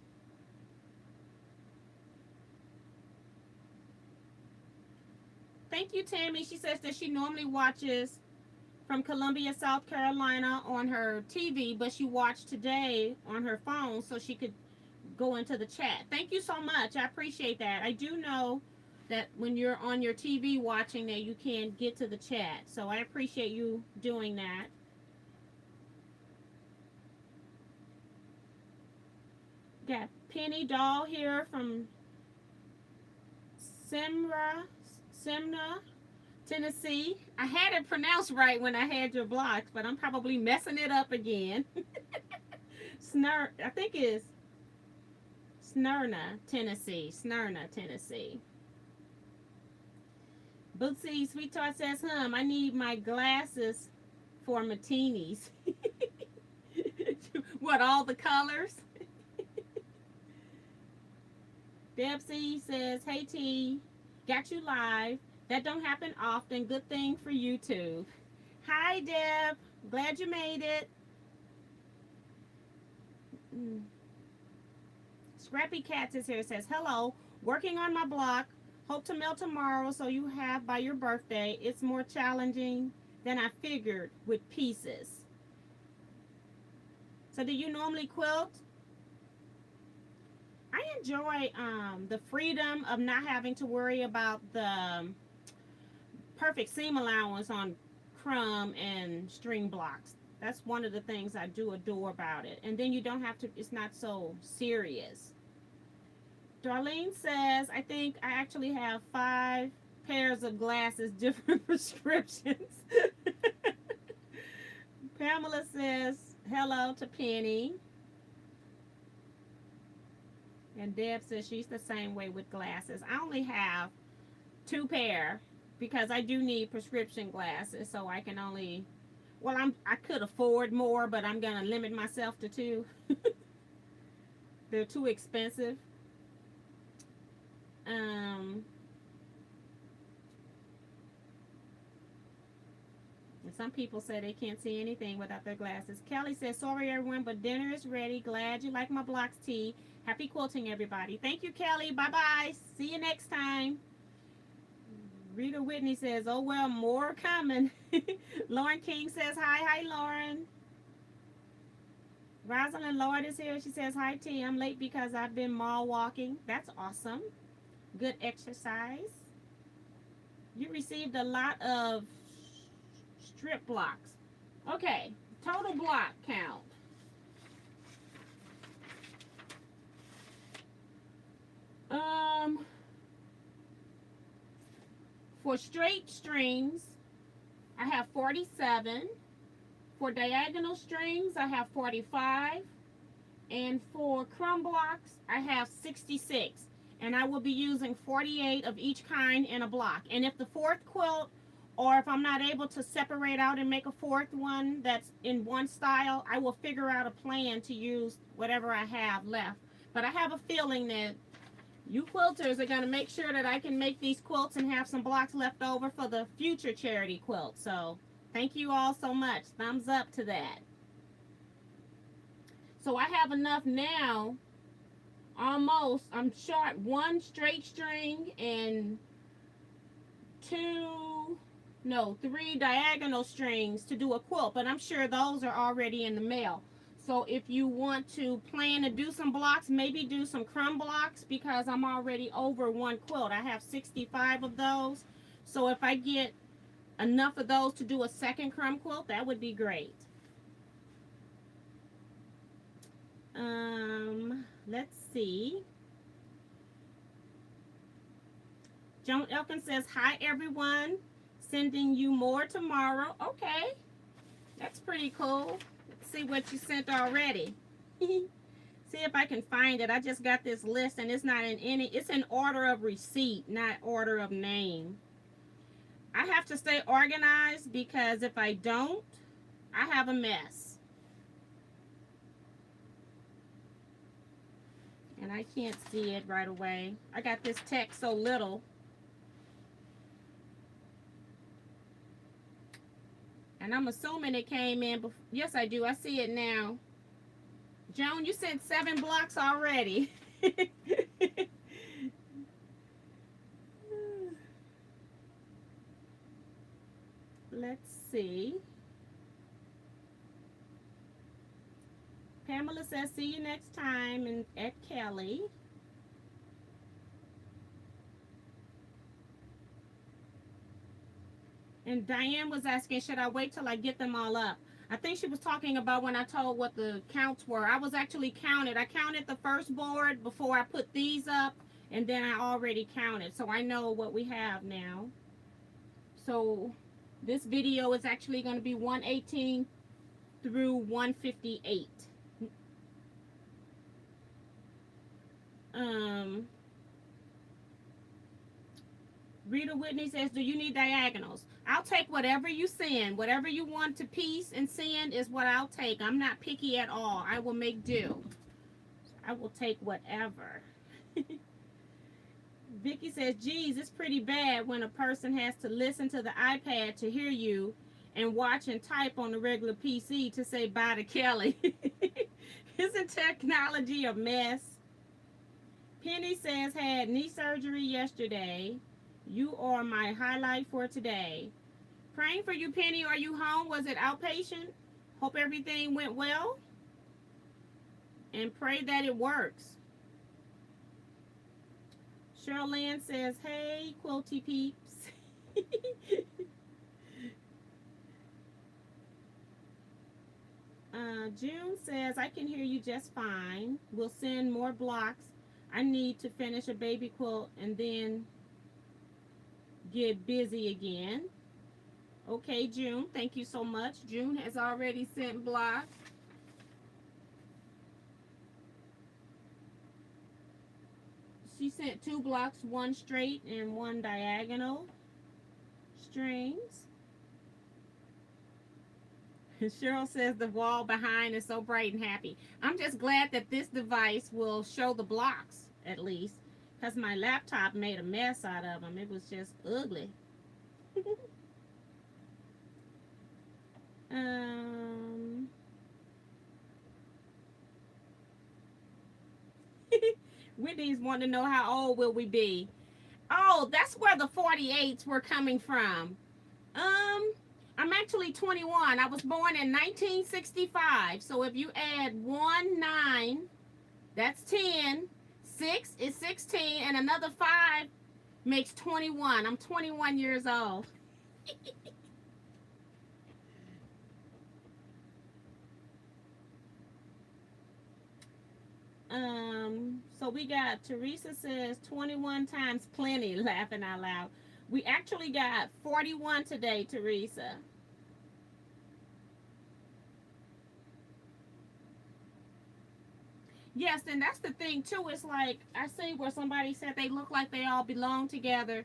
Thank you, Tammy. She says that she normally watches from Columbia, South Carolina on her TV, but she watched today on her phone so she could go into the chat. Thank you so much. I appreciate that. I do know that when you're on your TV watching that you can't get to the chat. So I appreciate you doing that. Got Penny Doll here from Simna, Tennessee. I had it pronounced right when I had your blocks, but I'm probably messing it up again. I think it's Smyrna, Tennessee. Bootsy Sweetheart says, I need my glasses for martinis. What, all the colors? Debsy says, hey T, got you live. That don't happen often. Good thing for YouTube. Hi Deb, glad you made it. Scrappy Cats is here. Says, hello, working on my block. Hope to mail tomorrow so you have by your birthday. It's more challenging than I figured with pieces. So do you normally quilt? I enjoy the freedom of not having to worry about the perfect seam allowance on crumb and string blocks. That's one of the things I do adore about it. And then you don't have to, it's not so serious. Darlene says, I think I actually have 5 pairs of glasses, different prescriptions. Pamela says, hello to Penny. And Deb says she's the same way with glasses. I only have 2 pair because I do need prescription glasses, so I can only, well, I could afford more, but I'm going to limit myself to 2. They're too expensive. And some people say they can't see anything without their glasses. Kelly says, sorry everyone, but dinner is ready. Glad you like my blocks, Tea. Happy quilting, everybody. Thank you, Kelly. Bye-bye. See you next time. Rita Whitney says, oh, well, more coming. Lauren King says, hi. Hi, Lauren. Rosalind Lord is here. She says, hi, T. I'm late because I've been mall walking. That's awesome. Good exercise. You received a lot of strip blocks. Okay, total block count. Um, for straight strings, I have 47. For diagonal strings, I have 45. And for crumb blocks, I have 66. And I will be using 48 of each kind in a block. And if the fourth quilt, or if I'm not able to separate out and make a fourth one that's in one style, I will figure out a plan to use whatever I have left. But I have a feeling that you quilters are going to make sure that I can make these quilts and have some blocks left over for the future charity quilt. So thank you all so much. Thumbs up to that. So I have enough now, almost. I'm short one straight string and three diagonal strings to do a quilt, but I'm sure those are already in the mail. So if you want to plan to do some blocks, maybe do some crumb blocks, because I'm already over one quilt. I have 65 of those. So if I get enough of those to do a second crumb quilt, that would be great. Let's see. Joan Elkin says, hi, everyone. Sending you more tomorrow. Okay. That's pretty cool. Let's see what you sent already. See if I can find it. I just got this list and it's not in any. It's in order of receipt, not order of name. I have to stay organized because if I don't, I have a mess. And I can't see it right away. I got this text so little. And I'm assuming it came in before. Yes, I do. I see it now. Joan, you sent 7 blocks already. Let's see. Pamela says, see you next time and at Kelly. And Diane was asking, should I wait till I get them all up? I think she was talking about when I told what the counts were. I was actually counted. I counted the first board before I put these up, and then I already counted. So I know what we have now. So this video is actually going to be 118 through 158. Rita Whitney says, do you need diagonals? I'll take whatever you send. Whatever you want to piece and send is what I'll take. I'm not picky at all. I will make do. I will take whatever. Vicky says, geez, it's pretty bad when a person has to listen to the iPad to hear you and watch and type on the regular PC to say bye to Kelly. Isn't technology a mess? Penny says, had knee surgery yesterday. You are my highlight for today. Praying for you, Penny. Are you home? Was it outpatient? Hope everything went well. And pray that it works. Cheryl Lynn says, hey, quilty peeps. June says, I can hear you just fine. We'll send more blocks. I need to finish a baby quilt and then get busy again. Okay, June, thank you so much. June has already sent blocks. She sent 2 blocks, one straight and one diagonal strings. Cheryl says the wall behind is so bright and happy. I'm just glad that this device will show the blocks at least, because my laptop made a mess out of them. It was just ugly. Whitney's wanting to know how old will we be. Oh, that's where the 48s were coming from. Um, I'm actually 21. I was born in 1965. So if you add 1, 9, that's 10. 6 is 16. And another 5 makes 21. I'm 21 years old. So we got Teresa says 21 times plenty, laughing out loud. We actually got 41 today, Teresa. Yes, and that's the thing too. It's like I see where somebody said they look like they all belong together.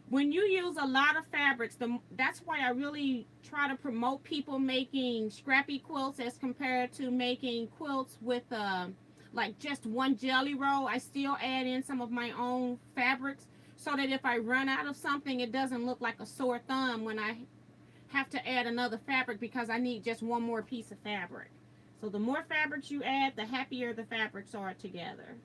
When you use a lot of fabrics, that's why I really try to promote people making scrappy quilts as compared to making quilts with like just one jelly roll. I still add in some of my own fabrics so that if I run out of something, it doesn't look like a sore thumb when I have to add another fabric because I need just one more piece of fabric. So the more fabrics you add, the happier the fabrics are together.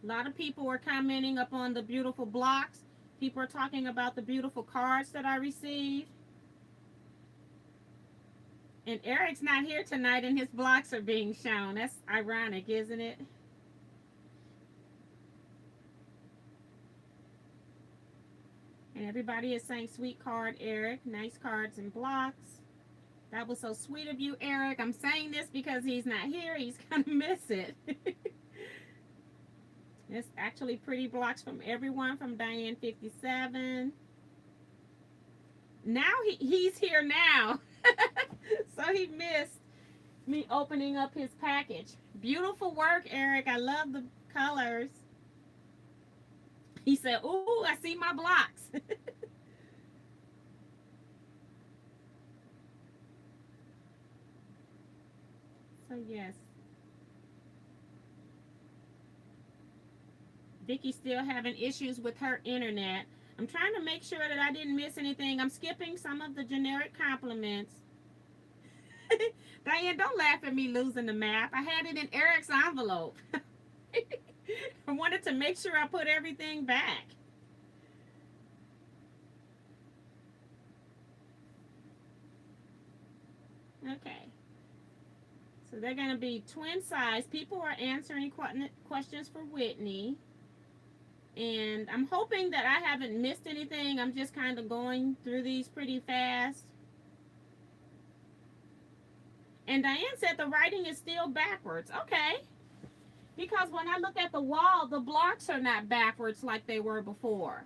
A lot of people are commenting up on the beautiful blocks. People are talking about the beautiful cards that I received. And Eric's not here tonight and his blocks are being shown. That's ironic, isn't it? And everybody is saying sweet card, Eric. Nice cards and blocks. That was so sweet of you, Eric. I'm saying this because he's not here. He's going to miss it. It's actually pretty blocks from everyone from Diane 57. Now he's here now. So he missed me opening up his package. Beautiful work, Eric. I love the colors. He said, "Ooh, I see my blocks." So yes, Vicky's still having issues with her internet. I'm trying to make sure that I didn't miss anything. I'm skipping some of the generic compliments. Diane, don't laugh at me losing the map. I had it in Eric's envelope. I wanted to make sure I put everything back. Okay. So they're going to be twin size. People are answering questions for Whitney. And I'm hoping that I haven't missed anything. I'm just kind of going through these pretty fast. And Diane said the writing is still backwards. Okay. Because when I look at the wall, the blocks are not backwards like they were before.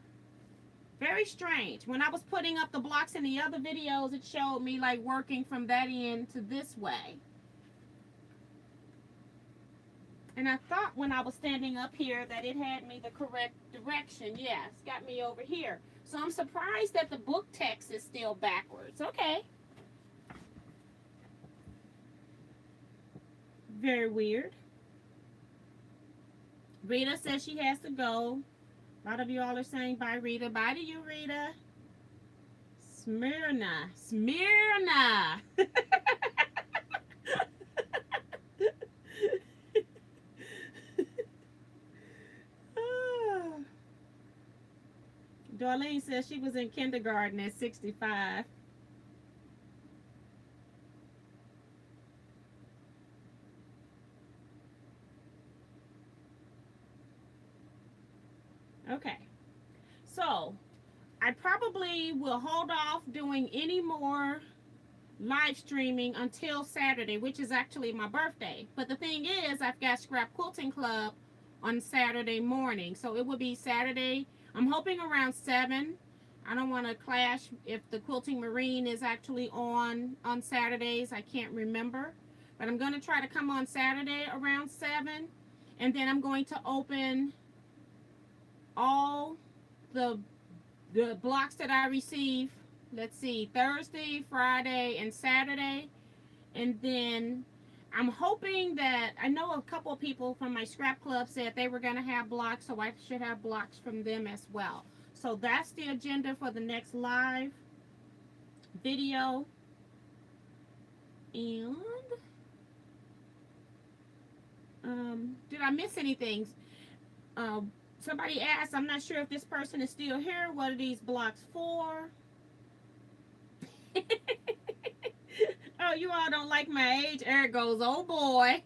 Very strange. When I was putting up the blocks in the other videos, it showed me like working from that end to this way. And I thought when I was standing up here that it had me the correct direction. Yeah, it's got me over here. So I'm surprised that the book text is still backwards. Okay. Very weird. Rita says she has to go. A lot of you all are saying bye, Rita. Bye to you, Rita. Smyrna. Smyrna. Darlene says she was in kindergarten at 65. Okay. So, I probably will hold off doing any more live streaming until Saturday, which is actually my birthday. But the thing is, I've got Scrap Quilting Club on Saturday morning. So it will be Saturday. I'm hoping around 7. I don't want to clash if the Quilting Marine is actually on Saturdays. I can't remember. But I'm going to try to come on Saturday around 7. And then I'm going to open all the blocks that I receive. Let's see, Thursday, Friday, and Saturday. And then I'm hoping that I know a couple of people from my scrap club said they were going to have blocks, so I should have blocks from them as well. So that's the agenda for the next live video. And Did I miss anything? Somebody asked, I'm not sure if this person is still here. What are these blocks for? Oh, you all don't like my age. Eric goes, oh boy.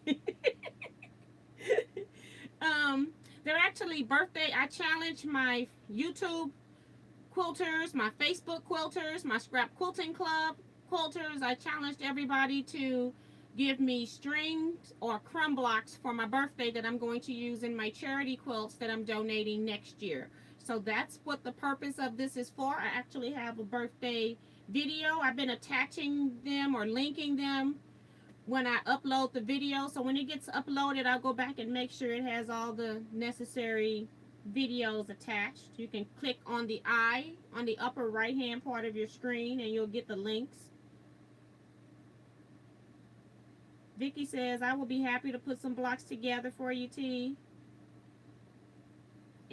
um, they're actually birthday. I challenged my YouTube quilters, my Facebook quilters, my scrap quilting club quilters. I challenged everybody to give me strings or crumb blocks for my birthday that I'm going to use in my charity quilts that I'm donating next year. So that's what the purpose of this is for. I actually have a birthday video. I've been attaching them or linking them when I upload the video. So when it gets uploaded, I'll go back and make sure it has all the necessary videos attached. You can click on the eye on the upper right hand part of your screen and you'll get the links. Vicky says, I will be happy to put some blocks together for you, T.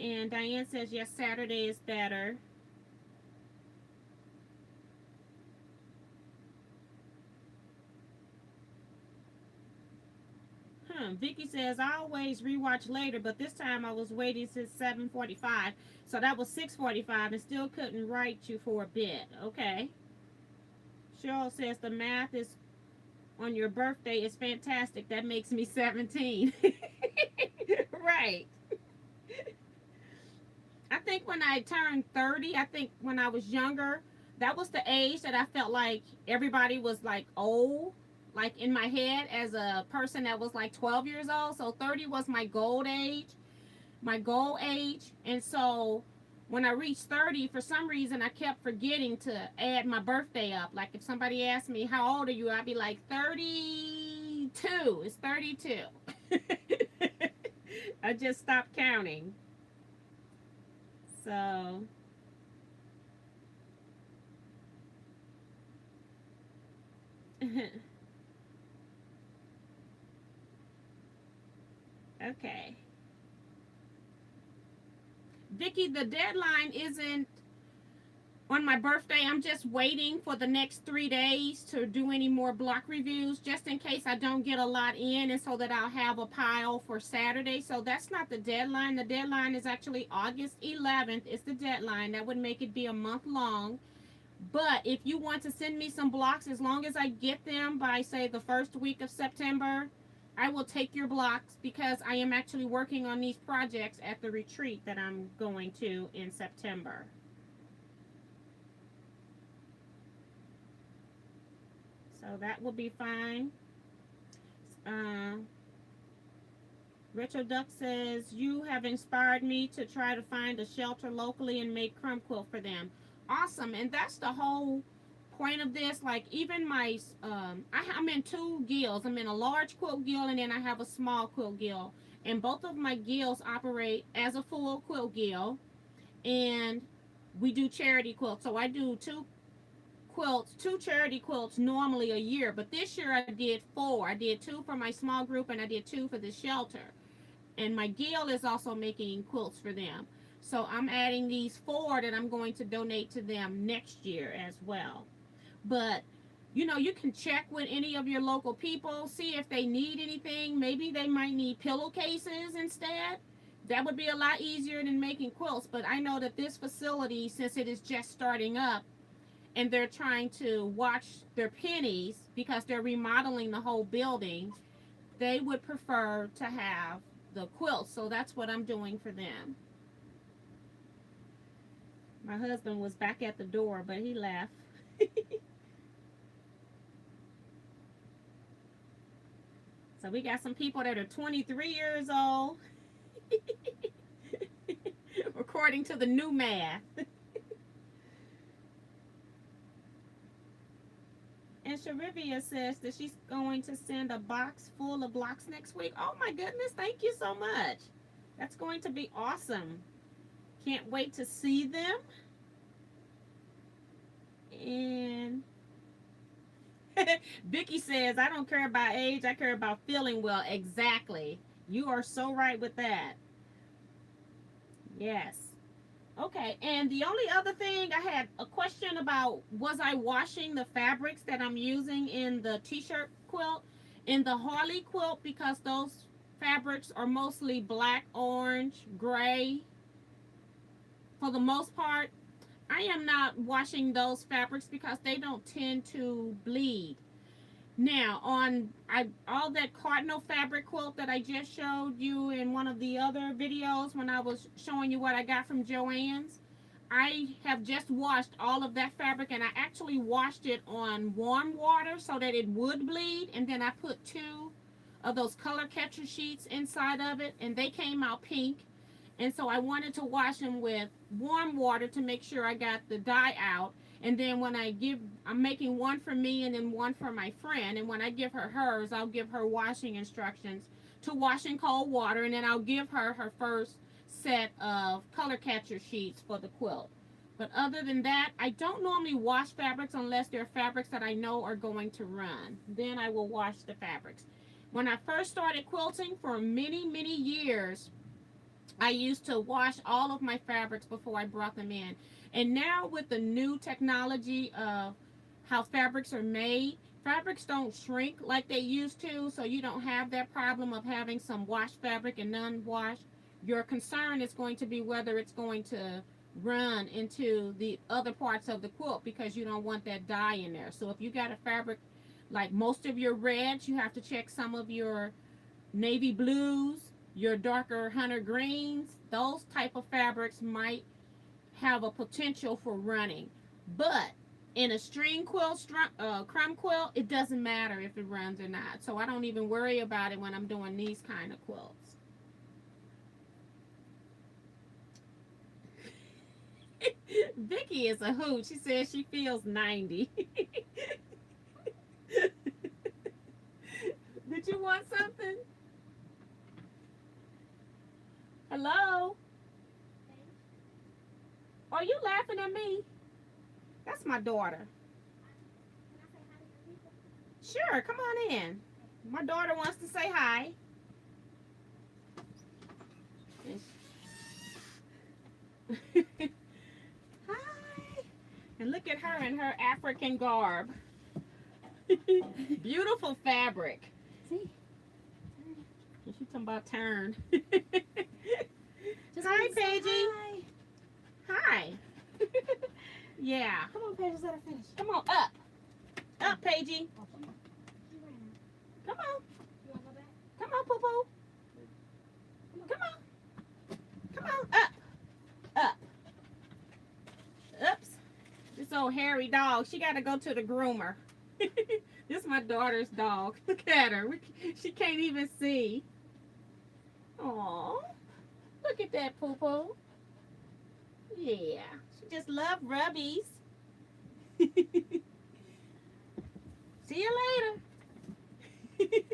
And Diane says, yes, Saturday is better. Vicky says, I always rewatch later, but this time I was waiting since 7:45. So that was 6:45 and still couldn't write you for a bit. Okay. Cheryl says, the math is on your birthday is fantastic. That makes me 17. Right. I think when I turned 30, I think when I was younger, that was the age that I felt like everybody was like old, like in my head as a person that was like 12 years old. So 30 was my gold age, my goal age. And so when I reached 30, for some reason, I kept forgetting to add my birthday up. Like if somebody asked me, how old are you? I'd be like, 32. It's 32. I just stopped counting. So, okay. Vicky, the deadline isn't on my birthday. I'm just waiting for the next 3 days to do any more block reviews just in case I don't get a lot in and so that I'll have a pile for Saturday. So that's not the deadline. The deadline is actually August 11th. It's the deadline. That would make it be a month long. But if you want to send me some blocks, as long as I get them by, say, the first week of September, I will take your blocks because I am actually working on these projects at the retreat that I'm going to in September. So that will be fine. Uh, Retro Duck says, you have inspired me to try to find a shelter locally and make crumb quilt for them. Awesome. And that's the whole point of this. Like even my, I'm in two guilds. I'm in a large quilt guild and then I have a small quilt guild. And both of my guilds operate as a full quilt guild. And we do charity quilts. So I do two charity quilts normally a year, but this year I did four. I did two for my small group and I did two for the shelter. And my guild is also making quilts for them. So I'm adding these four that I'm going to donate to them next year as well. But you can check with any of your local people, see if they need anything. Maybe they might need pillowcases instead. That would be a lot easier than making quilts. But I know that this facility, since it is just starting up, and they're trying to watch their pennies because they're remodeling the whole building, they would prefer to have the quilts. So that's what I'm doing for them. My husband was back at the door, but he left. So we got some people that are 23 years old, according to the new math. And Sharivia says that she's going to send a box full of blocks next week. Oh my goodness, thank you so much. That's going to be awesome. Can't wait to see them. And Vicky says, I don't care about age, I care about feeling well. Exactly. You are so right with that. Yes. Okay, and the only other thing I had a question about, was I washing the fabrics that I'm using in the t-shirt quilt, in the Harley quilt, because those fabrics are mostly black, orange, gray for the most part. I am not washing those fabrics because they don't tend to bleed. Now, on all that cardinal fabric quilt that I just showed you in one of the other videos when I was showing you what I got from Joann's, I have just washed all of that fabric, and I actually washed it on warm water so that it would bleed, and then I put 2 of those color catcher sheets inside of it, and they came out pink. And so I wanted to wash them with warm water to make sure I got the dye out. And then when I'm making one for me and then one for my friend. And when I give her hers, I'll give her washing instructions to wash in cold water. And then I'll give her her first set of color catcher sheets for the quilt. But other than that, I don't normally wash fabrics unless they're fabrics that I know are going to run. Then I will wash the fabrics. When I first started quilting, for many, many years, I used to wash all of my fabrics before I brought them in. And now with the new technology of how fabrics are made, fabrics don't shrink like they used to, so you don't have that problem of having some washed fabric and none washed. Your concern is going to be whether it's going to run into the other parts of the quilt because you don't want that dye in there. So if you got a fabric like most of your reds, you have to check some of your navy blues, your darker hunter greens. Those type of fabrics might have a potential for running. But in a string quilt, crumb quilt, it doesn't matter if it runs or not. So I don't even worry about it when I'm doing these kind of quilts. Vicky is a hoot. She says she feels 90. Did you want something? Hello? Are you laughing at me? That's my daughter. Sure, come on in. My daughter wants to say hi. Hi. And look at her in her African garb. Beautiful fabric. See? She's talking about turn. Hi, Paigey. Hi. Yeah. Come on, Paige, let her finish. Come on, up. Up, Paigey. Come on. You want to go back? Come on, Poo-Poo. Come on. Come on, up. Up. Oops. This old hairy dog, she got to go to the groomer. This is my daughter's dog. Look at her. She can't even see. Aw. Look at that, Poo-Poo. Yeah. She just loves rubbies. See you later.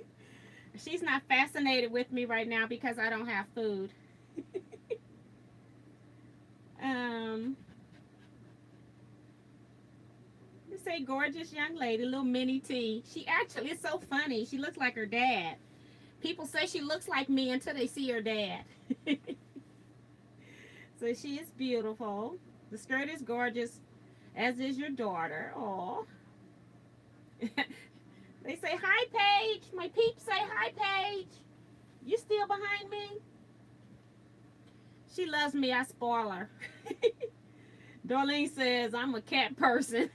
She's not fascinated with me right now because I don't have food. You say gorgeous young lady, little mini T. She actually is so funny. She looks like her dad. People say she looks like me until they see her dad. So she is beautiful. The skirt is gorgeous, as is your daughter. Aw. They say, hi, Paige. My peeps say, hi, Paige. You still behind me? She loves me. I spoil her. Darlene says, I'm a cat person.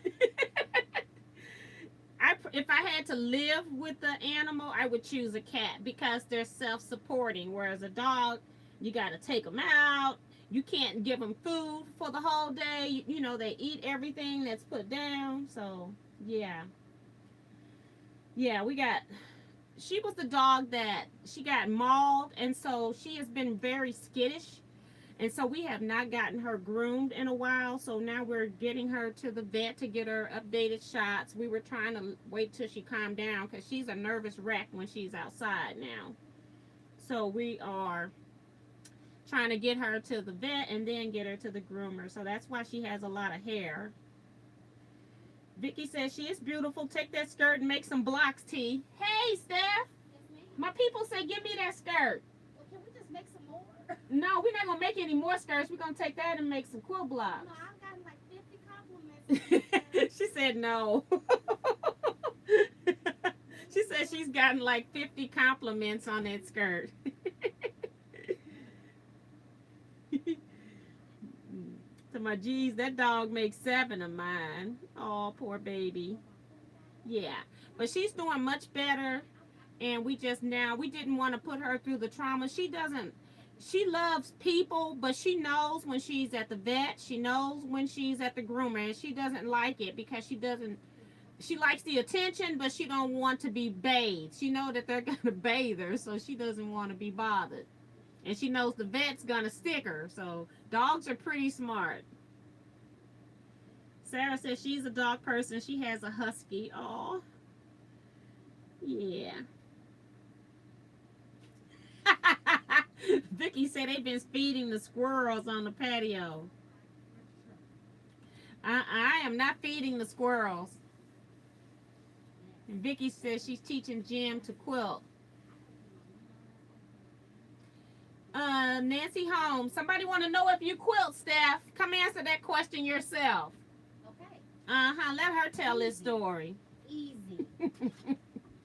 If I had to live with the animal, I would choose a cat because they're self-supporting. Whereas a dog, you got to take them out. You can't give them food for the whole day. You know, they eat everything that's put down. So, yeah. Yeah, she was the dog that she got mauled. And so she has been very skittish. And so we have not gotten her groomed in a while. So now we're getting her to the vet to get her updated shots. We were trying to wait till she calmed down because she's a nervous wreck when she's outside now. So we are trying to get her to the vet and then get her to the groomer. So that's why she has a lot of hair. Vicky says she is beautiful. Take that skirt and make some blocks, T. Hey, Steph. Yes, My people say, give me that skirt. Well, can we just make some more? No, we're not going to make any more skirts. We're going to take that and make some quilt blocks. No, I've gotten like 50 compliments. She said no. She said she's gotten like 50 compliments on that skirt. my geez, that dog makes 7 of mine. Oh, poor baby. Yeah. But she's doing much better. And we didn't want to put her through the trauma. She loves people, but she knows when she's at the vet. She knows when she's at the groomer. And she doesn't like it because she likes the attention, but she don't want to be bathed. She know that they're going to bathe her, so she doesn't want to be bothered. And she knows the vet's going to stick her. So dogs are pretty smart. Sarah says she's a dog person. She has a husky. Oh, yeah. Vicky said they've been feeding the squirrels on the patio. I am not feeding the squirrels. And Vicky says she's teaching Jim to quilt. Nancy Holmes, somebody want to know if you quilt, Steph? Come answer that question yourself. Okay. Let her tell this story. Easy.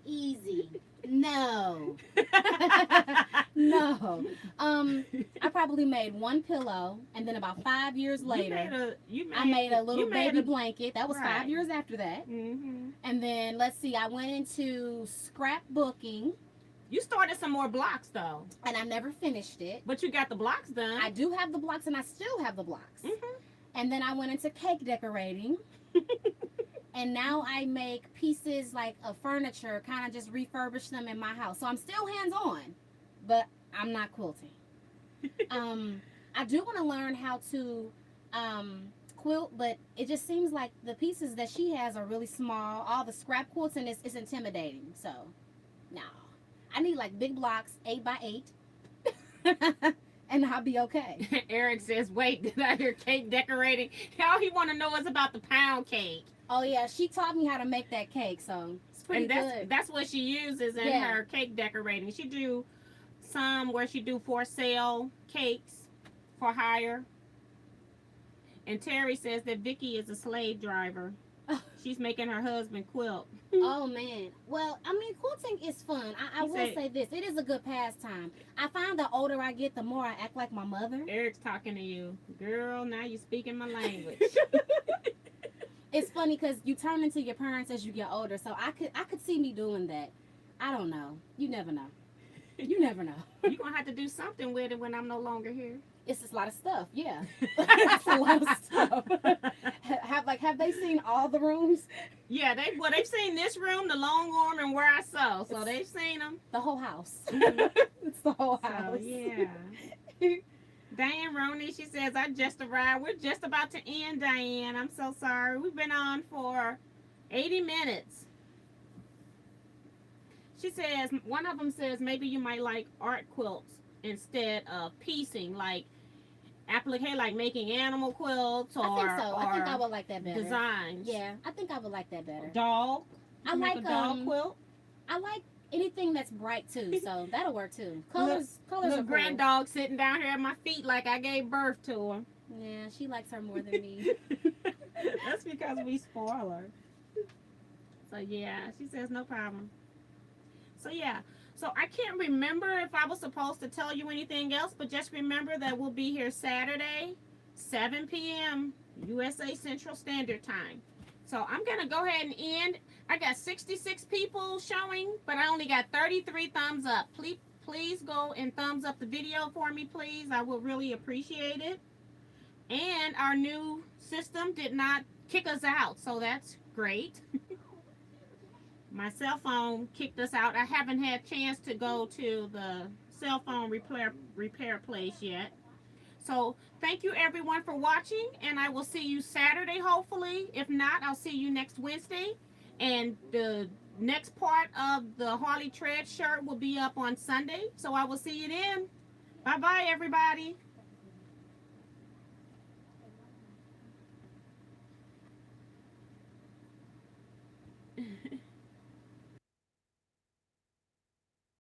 Easy. No. No. I probably made one pillow, and then about 5 years later, I made a little baby blanket. That was right. 5 years after that. Mm-hmm. And then, let's see, I went into scrapbooking. You started some more blocks, though. And I never finished it. But you got the blocks done. I do have the blocks, and I still have the blocks. Mm-hmm. And then I went into cake decorating. And now I make pieces like of furniture, kind of just refurbish them in my house. So I'm still hands-on, but I'm not quilting. I do want to learn how to quilt, but it just seems like the pieces that she has are really small. All the scrap quilts, and it's intimidating. So, no. I need like big blocks, 8 by 8. And I'll be okay. Eric says, wait, did I hear cake decorating? All he want to know is about the pound cake. Oh, yeah. She taught me how to make that cake, so it's pretty good. That's what she uses in her cake decorating. She do some where she do for sale cakes for hire. And Terry says that Vicky is a slave driver. She's making her husband quilt. Oh, man. Well, I mean, quilting is fun. I will say this. It is a good pastime. I find the older I get, the more I act like my mother. Eric's talking to you. Girl, now you speaking my language. It's funny because you turn into your parents as you get older. So I could see me doing that. I don't know. You never know. You never know. You're going to have to do something with it when I'm no longer here. It's just a lot of stuff, yeah. It's a lot of stuff. Have they seen all the rooms? Yeah, they've seen this room, the long arm, and where I sew. So they've seen them. The whole house. Mm-hmm. It's the whole house. So, yeah. Diane Roney, she says, I just arrived. We're just about to end, Diane. I'm so sorry. We've been on for 80 minutes. She says, one of them says, maybe you might like art quilts instead of piecing, like making animal quilts or I think so. I think I would like that better. Designs. Yeah, I think I would like that better. Dog. I like a dog quilt. I like anything that's bright too, so that'll work too. Colors are cool. Grand dog sitting down here at my feet like I gave birth to her. Yeah, she likes her more than me. That's because we spoil her. So yeah, she says no problem. So yeah. So I can't remember if I was supposed to tell you anything else, but just remember that we'll be here Saturday, 7 p.m. USA Central Standard Time. So I'm going to go ahead and end. I got 66 people showing, but I only got 33 thumbs up. Please go and thumbs up the video for me, please. I will really appreciate it. And our new system did not kick us out, so that's great. My cell phone kicked us out. I haven't had a chance to go to the cell phone repair place yet. So thank you everyone for watching, and I will see you Saturday hopefully. If not, I'll see you next Wednesday. And the next part of the Harley Tread shirt will be up on Sunday. So I will see you then. Bye-bye, everybody.